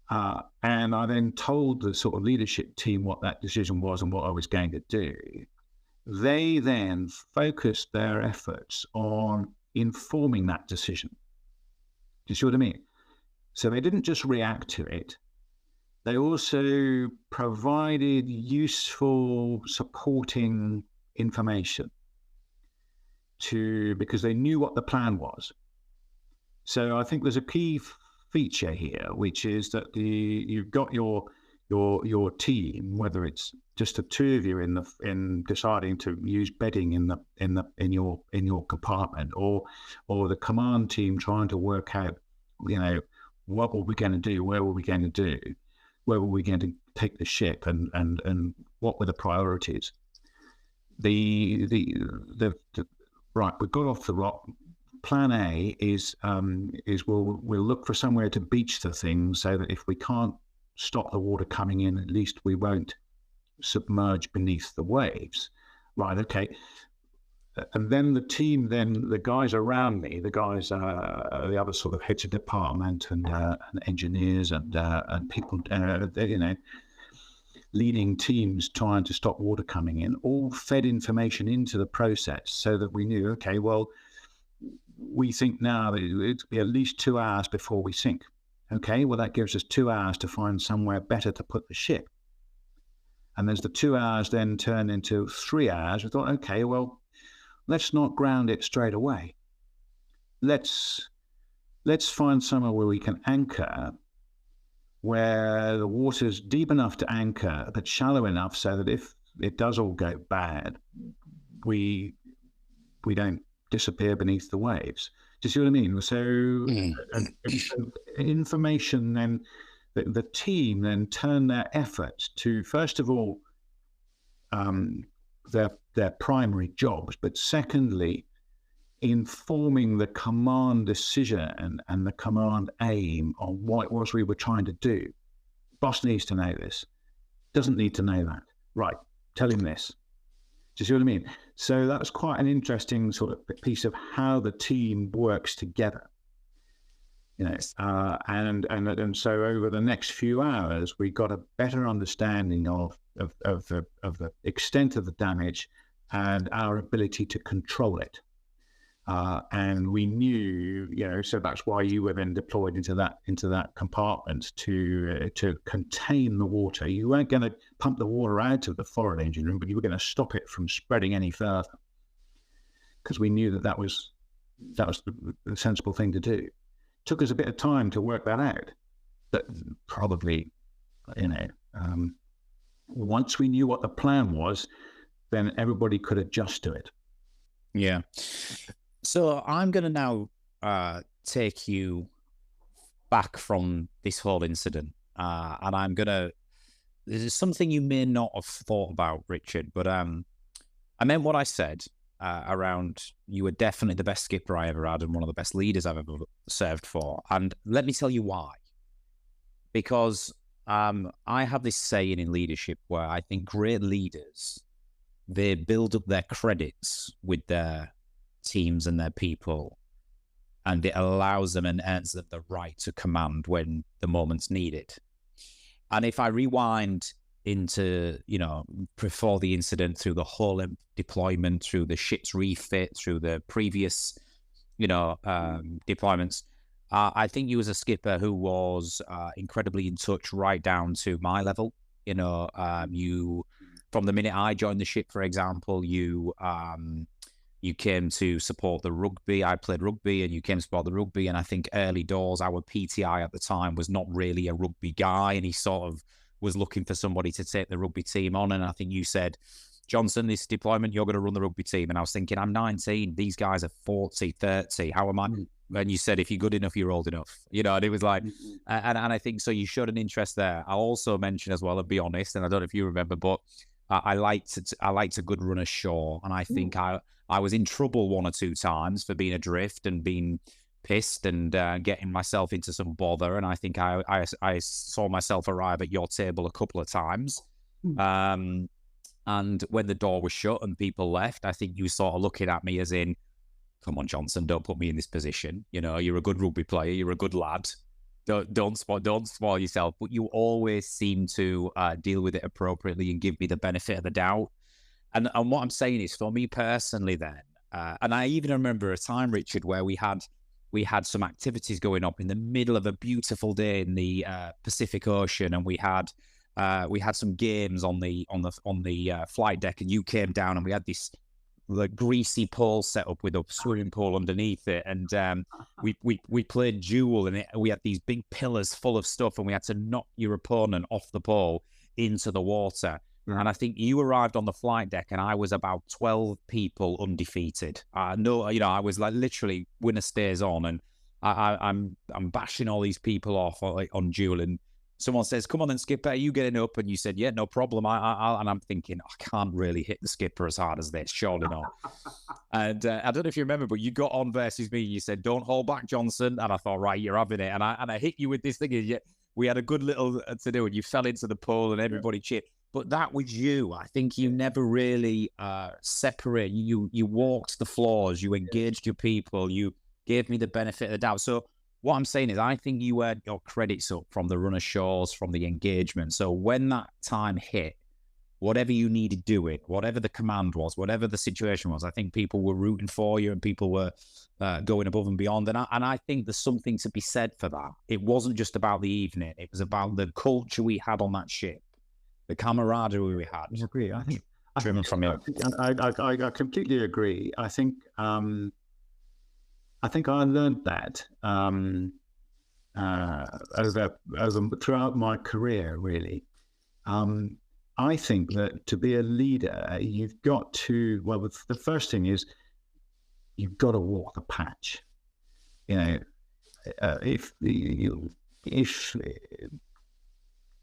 and I then told the sort of leadership team what that decision was and what I was going to do, they then focused their efforts on informing that decision. Do you see what I mean? So they didn't just react to it. They also provided useful supporting information because they knew what the plan was. So I think there's a key feature here, which is that you've got your team, whether it's just the two of you in deciding to use bedding in your compartment, or the command team trying to work out, what were we going to do, where were we going to do, where were we going to take the ship, and what were the priorities. Right, we got off the rock. Plan A is we'll look for somewhere to beach the thing so that if we can't stop the water coming in, at least we won't submerge beneath the waves. Right, okay. And then the team, the guys around me, the guys, the other sort of heads of department and engineers and people, leading teams trying to stop water coming in, all fed information into the process so that we knew, okay, well, we think now that it'd be at least 2 hours before we sink. Okay, well, that gives us 2 hours to find somewhere better to put the ship. And as the 2 hours then turned into 3 hours, we thought, okay, well, let's not ground it straight away. Let's find somewhere where we can anchor, where the water's deep enough to anchor, but shallow enough so that if it does all go bad, we don't disappear beneath the waves. Do you see what I mean? So information then, the team then turn their efforts to, first of all, their primary jobs, but secondly, informing the command decision and the command aim on what it was we were trying to do. Boss needs to know this. Doesn't need to know that. Right, tell him this. Do you see what I mean? So that was quite an interesting sort of piece of how the team works together. And so over the next few hours, we got a better understanding of the extent of the damage and our ability to control it. And we knew, so that's why you were then deployed into that compartment to contain the water. You weren't going to pump the water out of the forward engine room, but you were going to stop it from spreading any further, because we knew that was the sensible thing to do. Took us a bit of time to work that out, but probably, once we knew what the plan was, then everybody could adjust to it. Yeah. So I'm going to now take you back from this whole incident, and this is something you may not have thought about, Richard, but I meant what I said around you were definitely the best skipper I ever had and one of the best leaders I've ever served for. And let me tell you why. Because I have this saying in leadership where I think great leaders, they build up their credits with their teams and their people, and it allows them and earns them the right to command when the moment's needed. And if I rewind into, before the incident, through the whole deployment, through the ship's refit, through the previous, deployments, I think you as a skipper who was incredibly in touch right down to my level. You, from the minute I joined the ship, for example, you came to support the rugby. I played rugby and you came to support the rugby. And I think early doors, our PTI at the time was not really a rugby guy. And he sort of was looking for somebody to take the rugby team on. And I think you said, Johnson, this deployment, you're going to run the rugby team. And I was thinking, I'm 19. These guys are 40, 30. How am I? And you said, if you're good enough, you're old enough, and it was like, and I think so. You showed an interest there. I'll also mention as well, and be honest, and I don't know if you remember, but I liked a good run ashore, and I think I was in trouble one or two times for being adrift and being pissed and getting myself into some bother. And I think I saw myself arrive at your table a couple of times. And when the door was shut and people left, I think you sort of looking at me as in, come on, Johnson, don't put me in this position. You're a good rugby player. You're a good lad. Don't spoil yourself. But you always seem to deal with it appropriately and give me the benefit of the doubt. And what I'm saying is, for me personally, then, and I even remember a time, Richard, where we had some activities going up in the middle of a beautiful day in the Pacific Ocean, and we had some games on the flight deck, and you came down, and we had this greasy pole set up with a swimming pool underneath it, and we played duel, and we had these big pillars full of stuff, and we had to knock your opponent off the pole into the water. And I think you arrived on the flight deck, and I was about 12 people undefeated. I was like literally winner stays on, and I'm bashing all these people off on duel, and someone says, "Come on then, skipper, are you getting up?" And you said, "Yeah, no problem." And I'm thinking, I can't really hit the skipper as hard as this, surely not. And I don't know if you remember, but you got on versus me. You said, "Don't hold back, Johnson." And I thought, right, you're having it. And I hit you with this thing. And we had a good little to do, and you fell into the pool, and everybody cheered. But that was you. I think you never really separate. You walked the floors. You engaged your people. You gave me the benefit of the doubt. So what I'm saying is, I think you earned your credits up from the run ashores, from the engagement. So when that time hit, whatever you needed doing, whatever the command was, whatever the situation was, I think people were rooting for you, and people were going above and beyond. And I think there's something to be said for that. It wasn't just about the evening. It was about the culture we had on that ship, the camaraderie we had. I agree. Driven from you. I completely agree. I think I learned that throughout my career, really. I think that to be a leader, you've got to, well, the first thing is you've got to walk the patch. If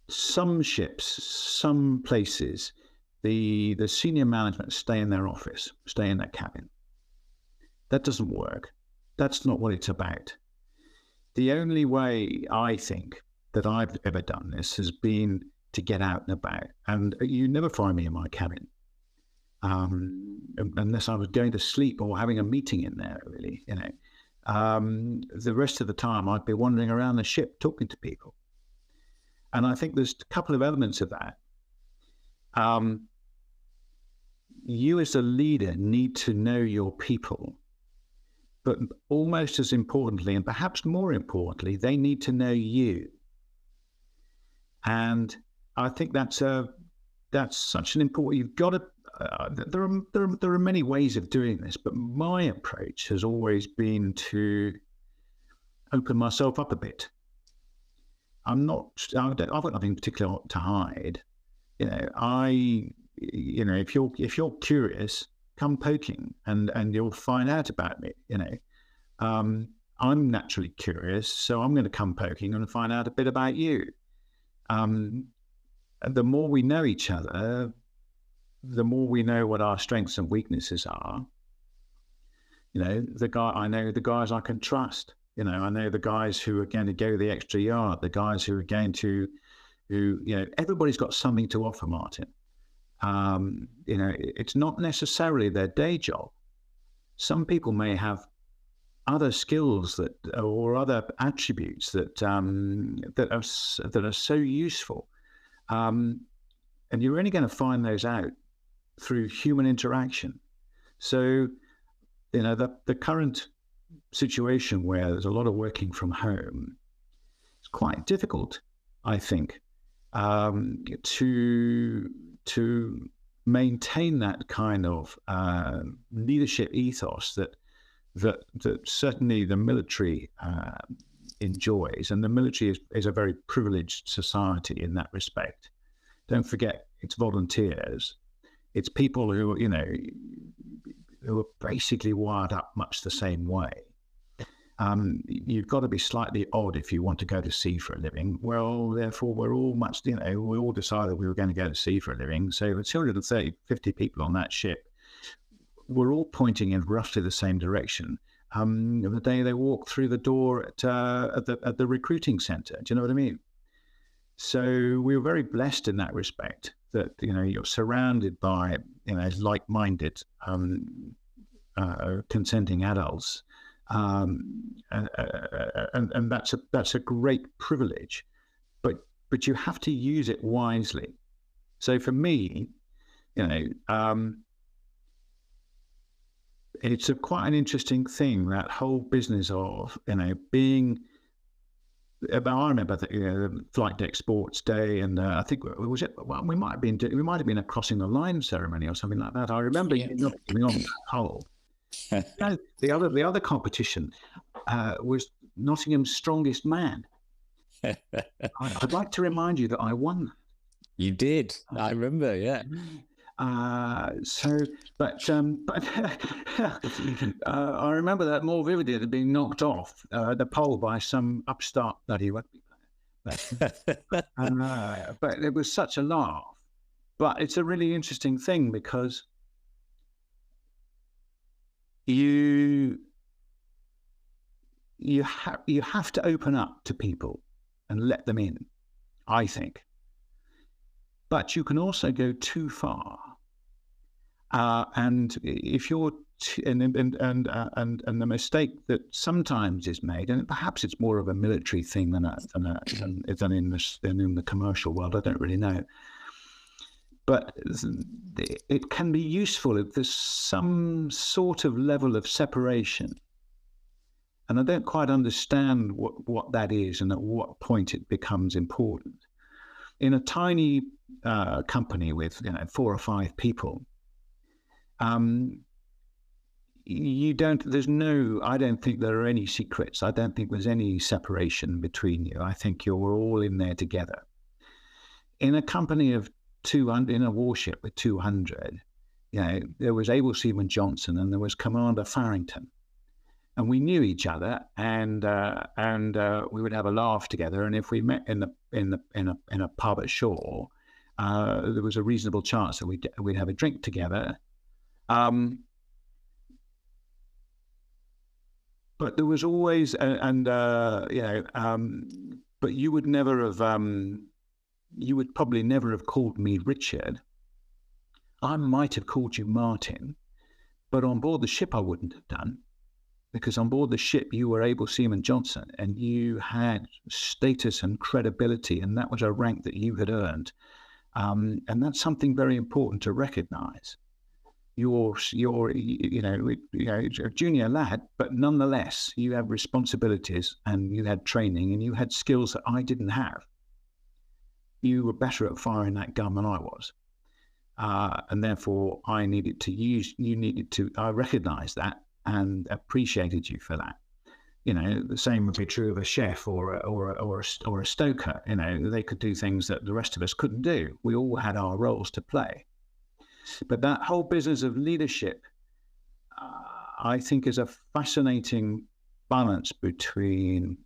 some ships, some places, the senior management stay in their office, stay in their cabin. That doesn't work. That's not what it's about. The only way I think that I've ever done this has been to get out and about. And you never find me in my cabin, unless I was going to sleep or having a meeting in there, really. The rest of the time I'd be wandering around the ship talking to people. And I think there's a couple of elements of that. You as a leader need to know your people. But almost as importantly, and perhaps more importantly, they need to know you. And I think that's such an important. You've got to. There are many ways of doing this, but my approach has always been to open myself up a bit. I've got nothing particular to hide. If you're curious, come poking, and you'll find out about me. I'm naturally curious, so I'm going to come poking and find out a bit about you. And the more we know each other, the more we know what our strengths and weaknesses are. I know the guys I can trust. I know the guys who are going to go the extra yard, the guys who are going to, everybody's got something to offer, Martin. It's not necessarily their day job. Some people may have other skills or other attributes that are so useful, and you're only going to find those out through human interaction. So, the current situation where there's a lot of working from home, it's quite difficult, I think, to maintain that kind of leadership ethos that certainly the military enjoys, and the military is a very privileged society in that respect. Don't forget, it's volunteers, it's people who are basically wired up much the same way. You've got to be slightly odd if you want to go to sea for a living. Well, therefore, we're all much, we all decided we were going to go to sea for a living. So the 230, 50 people on that ship were all pointing in roughly the same direction. The day they walked through the door at the recruiting centre. Do you know what I mean? So we were very blessed in that respect that, you're surrounded by, like-minded, consenting adults. And that's a great privilege, but you have to use it wisely. So for me, it's quite an interesting thing, that whole business of being. I remember the flight deck sports day, and I think we might have been a crossing the line ceremony or something like that. I remember not giving on the whole. The other competition was Nottingham's strongest man. I'd like to remind you that I won that. You did. I remember, yeah. I remember that more vividly, than being knocked off the pole by some upstart bloody rugby player. But it was such a laugh. But it's a really interesting thing, because you have to open up to people and let them in, I think. But you can also go too far, and if you're and the mistake that sometimes is made, and perhaps it's more of a military thing than in the commercial world. I don't really know, but it can be useful if there's some sort of level of separation. And I don't quite understand what that is and at what point it becomes important. In a tiny company with 4 or 5 people, I don't think there are any secrets. I don't think there's any separation between you. I think you're all in there together. In a company of 200, in a warship with 200, there was Able Seaman Johnson and there was Commander Farrington. And we knew each other, and we would have a laugh together. And if we met in a pub at shore, there was a reasonable chance that we'd have a drink together. But there was always, but you would probably never have called me Richard. I might have called you Martin, but on board the ship I wouldn't have done. Because on board the ship, you were Able Seaman Johnson, and you had status and credibility, and that was a rank that you had earned. And that's something very important to recognise. You're a junior lad, but nonetheless, you have responsibilities, and you had training, and you had skills that I didn't have. You were better at firing that gun than I was. And therefore, I recognised that, and appreciated you for that. The same would be true of a chef or a stoker. They could do things that the rest of us couldn't do. We all had our roles to play. But that whole business of leadership, I think, is a fascinating balance between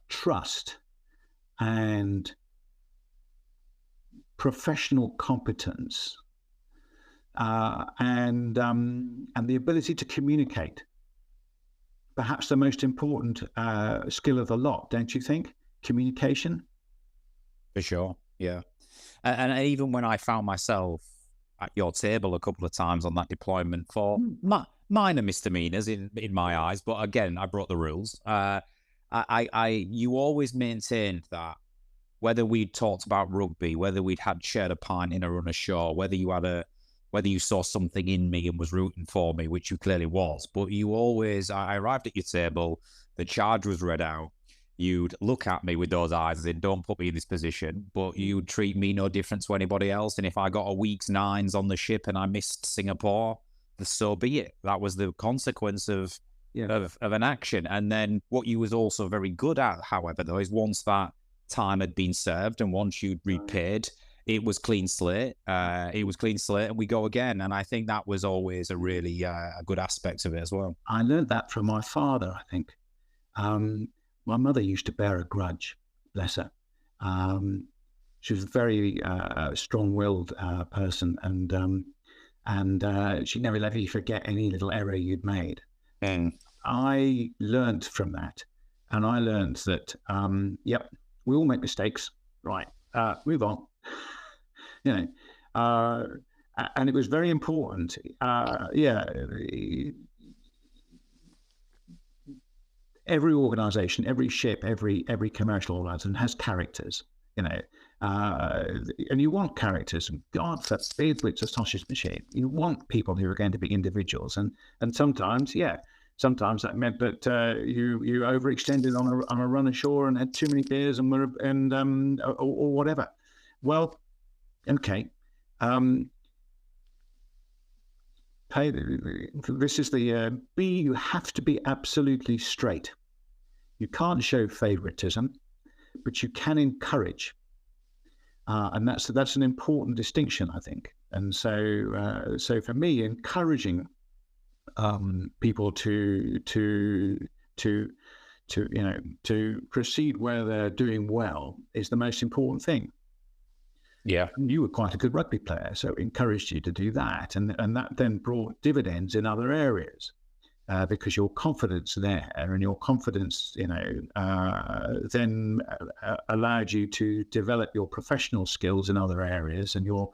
trust and professional competence. And the ability to communicate. Perhaps the most important skill of the lot, don't you think? Communication? For sure, yeah. And even when I found myself at your table a couple of times on that deployment for minor misdemeanors in my eyes, but again, I brought the rules. You always maintained that whether we'd talked about rugby, whether we'd shared a pint in a run ashore, whether you saw something in me and was rooting for me, which you clearly was, but I arrived at your table, the charge was read out, you'd look at me with those eyes and say, don't put me in this position, but you'd treat me no different to anybody else. And if I got a week's 9s on the ship and I missed Singapore, so be it. That was the consequence of an action. And then what you was also very good at, however, though, is once that time had been served and once you'd repaid, it was clean slate. And we go again. And I think that was always a really a good aspect of it as well. I learned that from my father, I think. My mother used to bear a grudge, bless her. She was a very strong-willed person, and she never let you forget any little error you'd made. I learned from that, and I learned that, yep, we all make mistakes, right? Move on, you know. And it was very important. Every organization, every ship, every commercial organization has characters, you know, and you want characters. God forbid it's a sausage machine. You want people who are going to be individuals, and sometimes that meant that you overextended on a run ashore and had too many beers or whatever. Well, okay. This is the B. You have to be absolutely straight. You can't show favoritism, but you can encourage, and that's an important distinction, I think. And so for me, encouraging people to proceed where they're doing well is the most important thing. Yeah, you were quite a good rugby player, so it encouraged you to do that, and that then brought dividends in other areas because your confidence there and your confidence, then allowed you to develop your professional skills in other areas, and your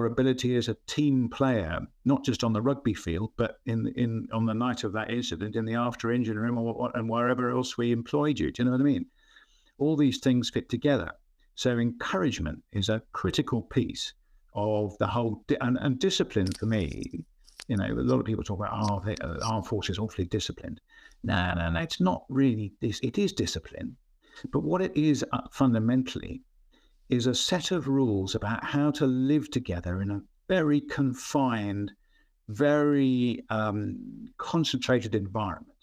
ability as a team player, not just on the rugby field, but on the night of that incident in the after engine room and wherever else we employed you. Do you know what I mean? All these things fit together. So encouragement is a critical piece of the whole, and discipline for me. A lot of people talk about the armed forces awfully disciplined. No, it's not really this. It is discipline, but what it is fundamentally is a set of rules about how to live together in a very confined, very concentrated environment.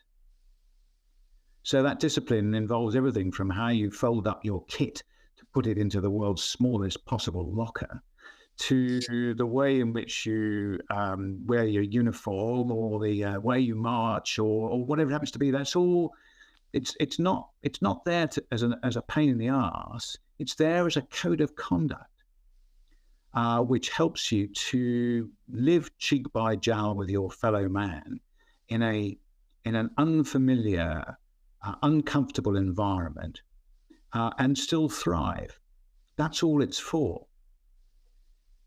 So that discipline involves everything from how you fold up your kit to put it into the world's smallest possible locker, to the way in which you wear your uniform, or the way you march, or whatever it happens to be. That's all. It's not there as a pain in the arse. It's there as a code of conduct, which helps you to live cheek by jowl with your fellow man in an unfamiliar, uncomfortable environment. And still thrive. That's all it's for.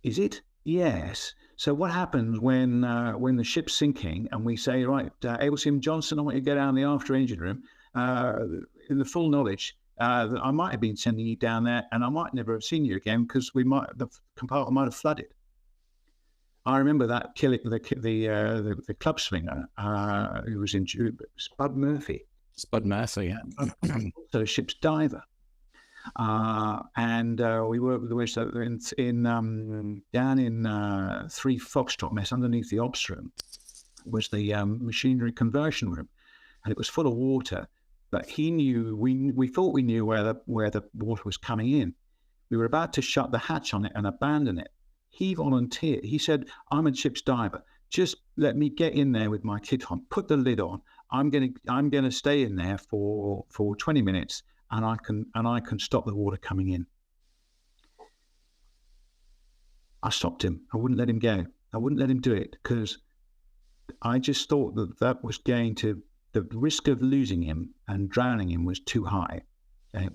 Is it? Yes. So what happens when the ship's sinking and we say, right, Abelsim Johnson, I want you to go down the after engine room in the full knowledge that I might have been sending you down there, and I might never have seen you again because the compartment might have flooded. I remember that killing the club swinger who was in Spud Murphy. Spud Murphy, yeah. So ship's diver. And we worked with down in 3 Foxtrot mess underneath the ops room was the machinery conversion room, and it was full of water. But he knew we thought we knew where the water was coming in. We were about to shut the hatch on it and abandon it. He volunteered. He said, "I'm a ship's diver. Just let me get in there with my kit on. Put the lid on. I'm gonna stay in there for 20 minutes." And I can stop the water coming in. I stopped him. I wouldn't let him go. I wouldn't let him do it because I just thought that was going to, the risk of losing him and drowning him was too high. And it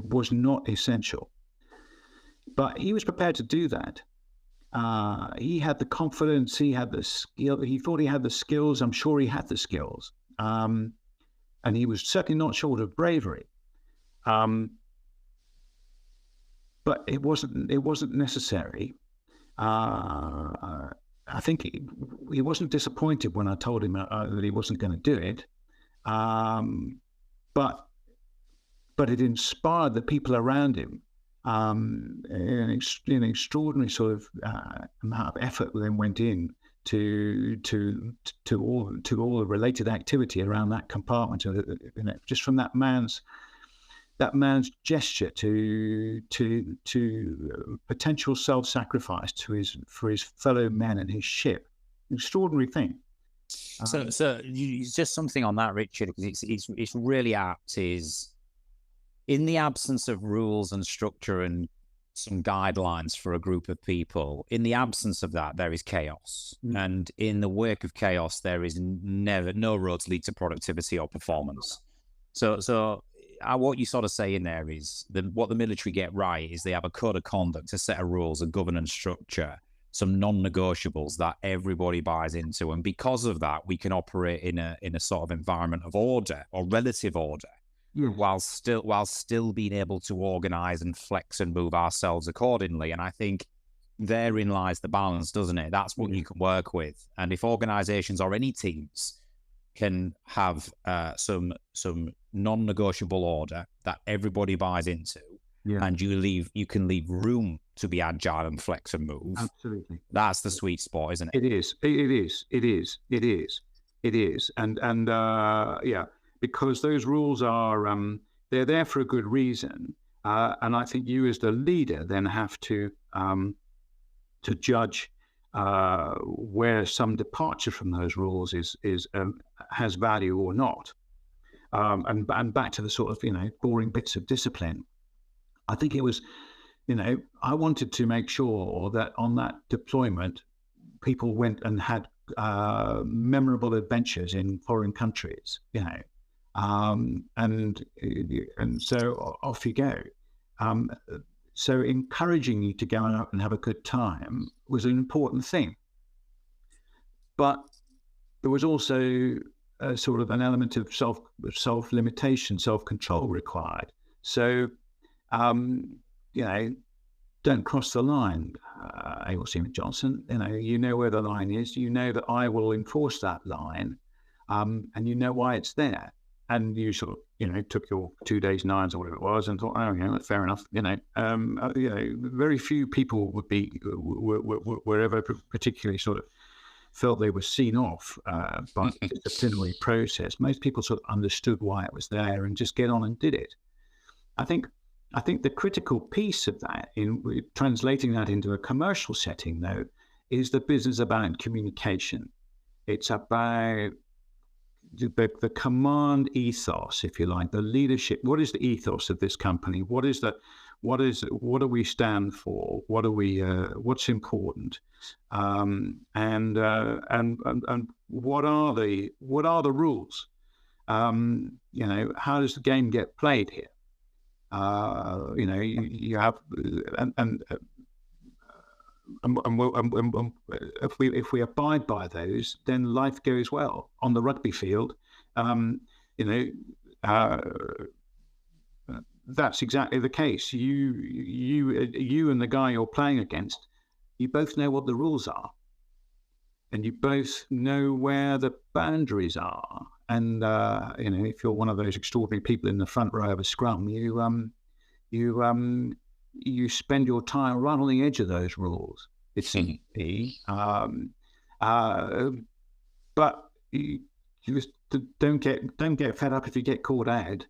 was not essential. But he was prepared to do that. He had the confidence. He had the skill. He thought he had the skills. I'm sure he had the skills. And he was certainly not short of bravery, but it wasn't necessary. I think he wasn't disappointed when I told him that he wasn't going to do it, but it inspired the people around him. An extraordinary sort of amount of effort then went in to all the related activity around that compartment, just from that man's that man's gesture to potential self-sacrifice for his fellow men and his ship. Extraordinary thing. So it's just something on that, Richard, because it's really apt. Is in the absence of rules and structure and some guidelines for a group of people, in the absence of that, there is chaos. And in the wake of chaos, there is no roads lead to productivity or performance. So what you sort of say in there is what the military get right is they have a code of conduct, a set of rules, a governance structure, some non-negotiables that everybody buys into. And because of that, we can operate in a sort of environment of order or relative order. While still being able to organize and flex and move ourselves accordingly. And I think therein lies the balance, doesn't it? That's what you can work with. And if organizations or any teams can have some non-negotiable order that everybody buys into, and you can leave room to be agile and flex and move. Absolutely. That's the sweet spot, isn't it? It is. And yeah. Because those rules are, they're there for a good reason. And I think you as the leader then have to judge where some departure from those rules has value or not. And back to the sort of, boring bits of discipline. I think it was, I wanted to make sure that on that deployment, people went and had memorable adventures in foreign countries, and so off you go. So encouraging you to go out and have a good time was an important thing. But there was also a sort of an element of self-limitation, self-control required. So, don't cross the line, Able Seaman Johnson. You know where the line is. You know that I will enforce that line, and you know why it's there. And you sort of, took your 2 days, 9s or whatever it was, and thought, that's fair enough. Very few people were ever particularly sort of felt they were seen off by the disciplinary process. Most people sort of understood why it was there and just get on and did it. I think the critical piece of that, in translating that into a commercial setting, though, is the business about communication. It's about the command ethos, if you like, the leadership. What is the ethos of this company? What do we stand for? What's important? And what are the rules? How does the game get played here? You have if we abide by those, then life goes well. On the rugby field, that's exactly the case. You and the guy you're playing against, you both know what the rules are, and you both know where the boundaries are. And if you're one of those extraordinary people in the front row of a scrum, you spend your time right on the edge of those rules. It seems to be, but you just don't get fed up if you get caught out.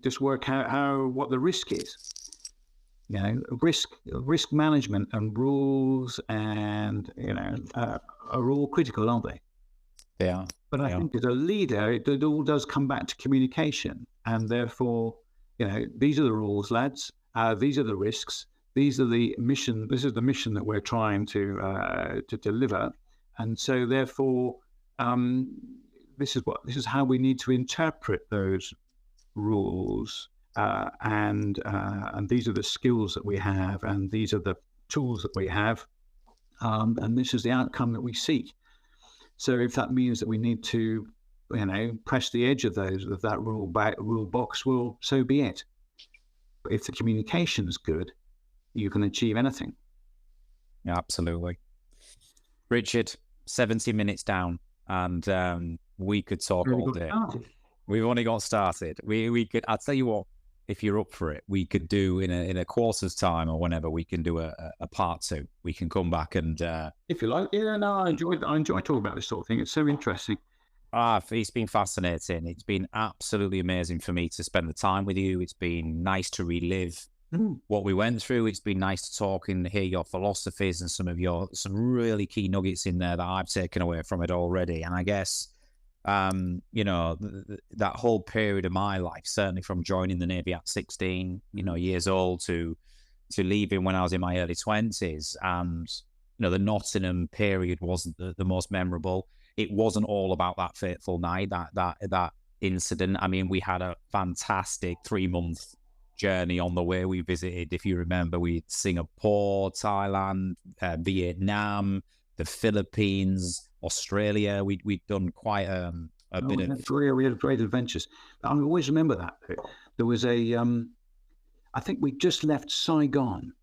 Just work out what the risk is. Risk management and rules, and are all critical, aren't they? They are. But I think as a leader, it all does come back to communication, and therefore, these are the rules, lads. These are the risks. These are the mission. This is the mission that we're trying to deliver, and so therefore, this is how we need to interpret those rules, and these are the skills that we have, and these are the tools that we have, and this is the outcome that we seek. So if that means that we need to, press the edge of that rule box, well, so be it. But if the communication is good, you can achieve anything. Yeah, absolutely. Richard, 70 minutes down, and we could talk all day. We've only got started. We could. I'll tell you what. If you're up for it, we could do in a quarter's time or whenever. We can do a part 2. We can come back and if you like. Yeah, no, I enjoy talking about this sort of thing. It's so interesting. It's been fascinating. It's been absolutely amazing for me to spend the time with you. It's been nice to relive what we went through. It's been nice to talk and hear your philosophies and some really key nuggets in there that I've taken away from it already. And I guess, that whole period of my life, certainly from joining the Navy at 16, years old to leaving when I was in my early 20s. And, the Nottingham period wasn't the most memorable. It wasn't all about that fateful night, that incident. I mean, we had a fantastic 3-month journey on the way. We visited, if you remember, Singapore, Thailand, Vietnam, the Philippines, Australia. We'd done quite a bit of. We had great adventures. I always remember that. There was I think we just left Saigon.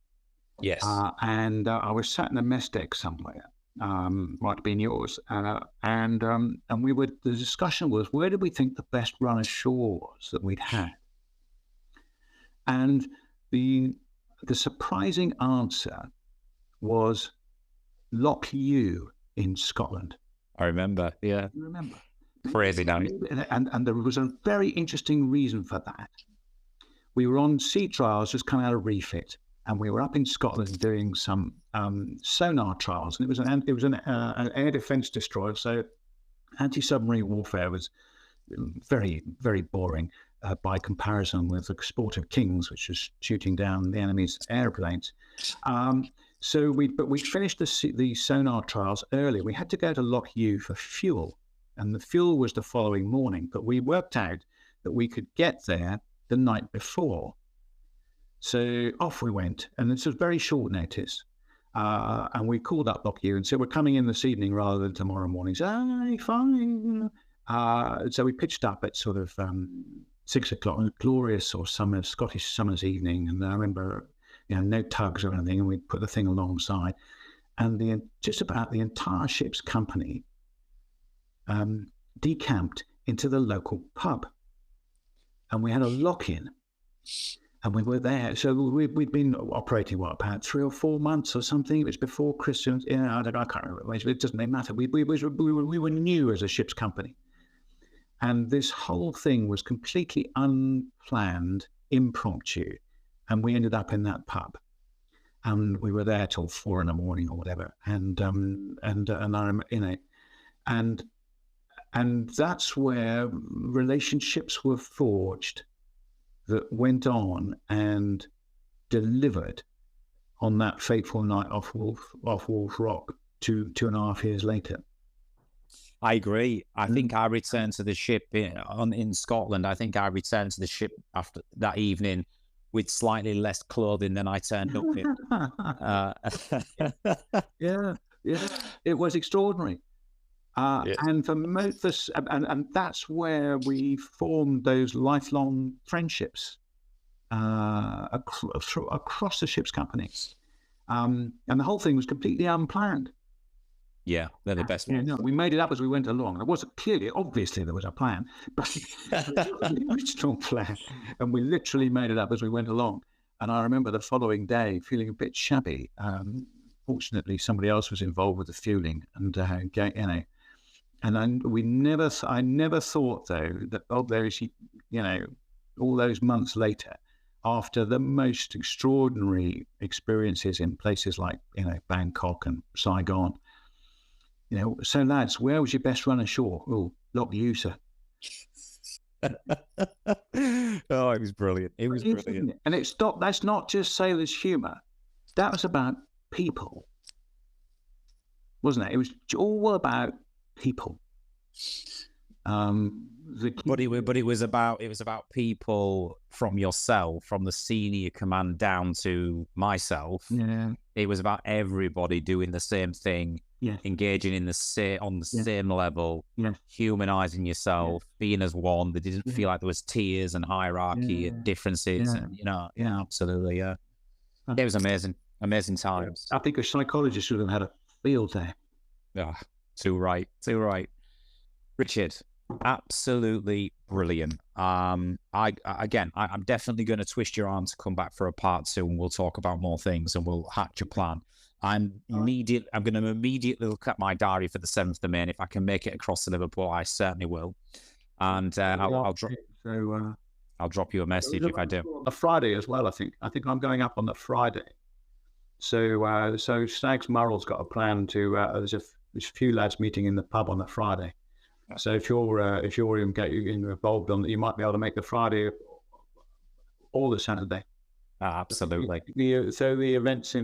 Yes. And I was sat in a mess deck somewhere. Might be in yours, and the discussion was, where did we think the best run ashore was that we'd had, and the surprising answer was Loch Ewe in Scotland. I remember, yeah. You remember? Crazy night. And there was a very interesting reason for that. We were on sea trials, just coming out of refit. And we were up in Scotland doing some sonar trials, and it was an air defence destroyer. So anti-submarine warfare was very, very boring by comparison with the sport of kings, which was shooting down the enemy's airplanes. So we finished the sonar trials early. We had to go to Loch Ewe for fuel, and the fuel was the following morning. But we worked out that we could get there the night before. So off we went, and this was very short notice. And we called up Loch Ewe and said, we're coming in this evening rather than tomorrow morning. So, fine. So we pitched up at sort of 6 o'clock, a glorious sort of Scottish summer's evening. And I remember, no tugs or anything, and we put the thing alongside. And just about the entire ship's company decamped into the local pub. And we had a lock-in. And we were there. So we'd been operating, about 3 or 4 months or something. It was before Christians. I can't remember. It doesn't matter. We were new as a ship's company. And this whole thing was completely unplanned, impromptu. And we ended up in that pub. And we were there till 4 a.m. or whatever. And that's where relationships were forged that went on and delivered on that fateful night off Wolf Rock 2.5 years later. I agree. I think I returned to the ship in Scotland. I think I returned to the ship after that evening with slightly less clothing than I turned up in. Yeah. It was extraordinary. And for most of us, and that's where we formed those lifelong friendships across the ship's company. And the whole thing was completely unplanned. Yeah, they're the best ones. We made it up as we went along. There wasn't obviously there was a plan, but it was an original plan. And we literally made it up as we went along. And I remember the following day feeling a bit shabby. Fortunately, somebody else was involved with the fueling, and And I never thought, though, that all those months later, after the most extraordinary experiences in places like, Bangkok and Saigon, so lads, where was your best run ashore? Oh, Loch Ewe, sir. Oh, it was brilliant. It was brilliant. And that's not just sailors' humour. That was about people, wasn't it? It was all about people. But it was about people from yourself, from the senior command down to myself. Yeah. It was about everybody doing the same thing, engaging on the same level, humanizing yourself, being as one. There didn't feel like there was tiers and hierarchy and differences, and absolutely, yeah. It was amazing times. I think a psychologist should have had a field day. Yeah, too right. Richard, absolutely brilliant. I'm definitely going to twist your arm to come back for a part 2, and we'll talk about more things and we'll hatch a plan. I'm going to immediately look at my diary for the 7th of May, and if I can make it across to Liverpool, I certainly will. And I'll drop you a message if I do. A Friday as well, I think. I think I'm going up on the Friday. So Stags Murrell's got a plan to. There's a few lads meeting in the pub on the Friday. So if you're involved on, you might be able to make the Friday or the Saturday. Absolutely. So the events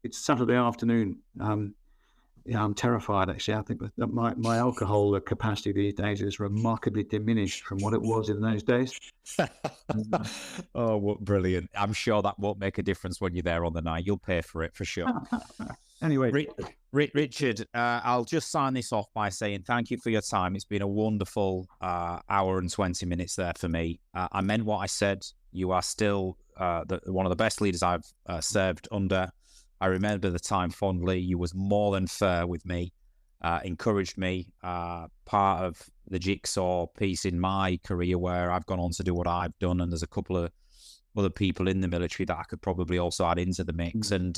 it's Saturday afternoon. I'm terrified, actually. I think that my alcohol capacity these days is remarkably diminished from what it was in those days. Oh, what brilliant. I'm sure that won't make a difference when you're there on the night. You'll pay for it for sure. Anyway. Richard, I'll just sign this off by saying thank you for your time. It's been a wonderful hour and 20 minutes there for me. I meant what I said. You are still one of the best leaders I've served under. I remember the time fondly. You was more than fair with me, encouraged me, part of the jigsaw piece in my career where I've gone on to do what I've done, and there's a couple of other people in the military that I could probably also add into the mix. And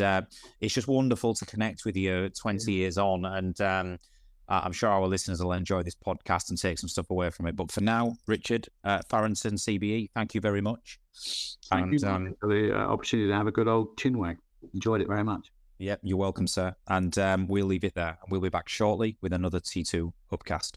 it's just wonderful to connect with you 20 years on, and I'm sure our listeners will enjoy this podcast and take some stuff away from it. But for now, Richard Farrington CBE, thank you very much. Thank you for the opportunity to have a good old chinwag. Enjoyed it very much. Yep, you're welcome, sir. And we'll leave it there. And we'll be back shortly with another T2 Hubcast.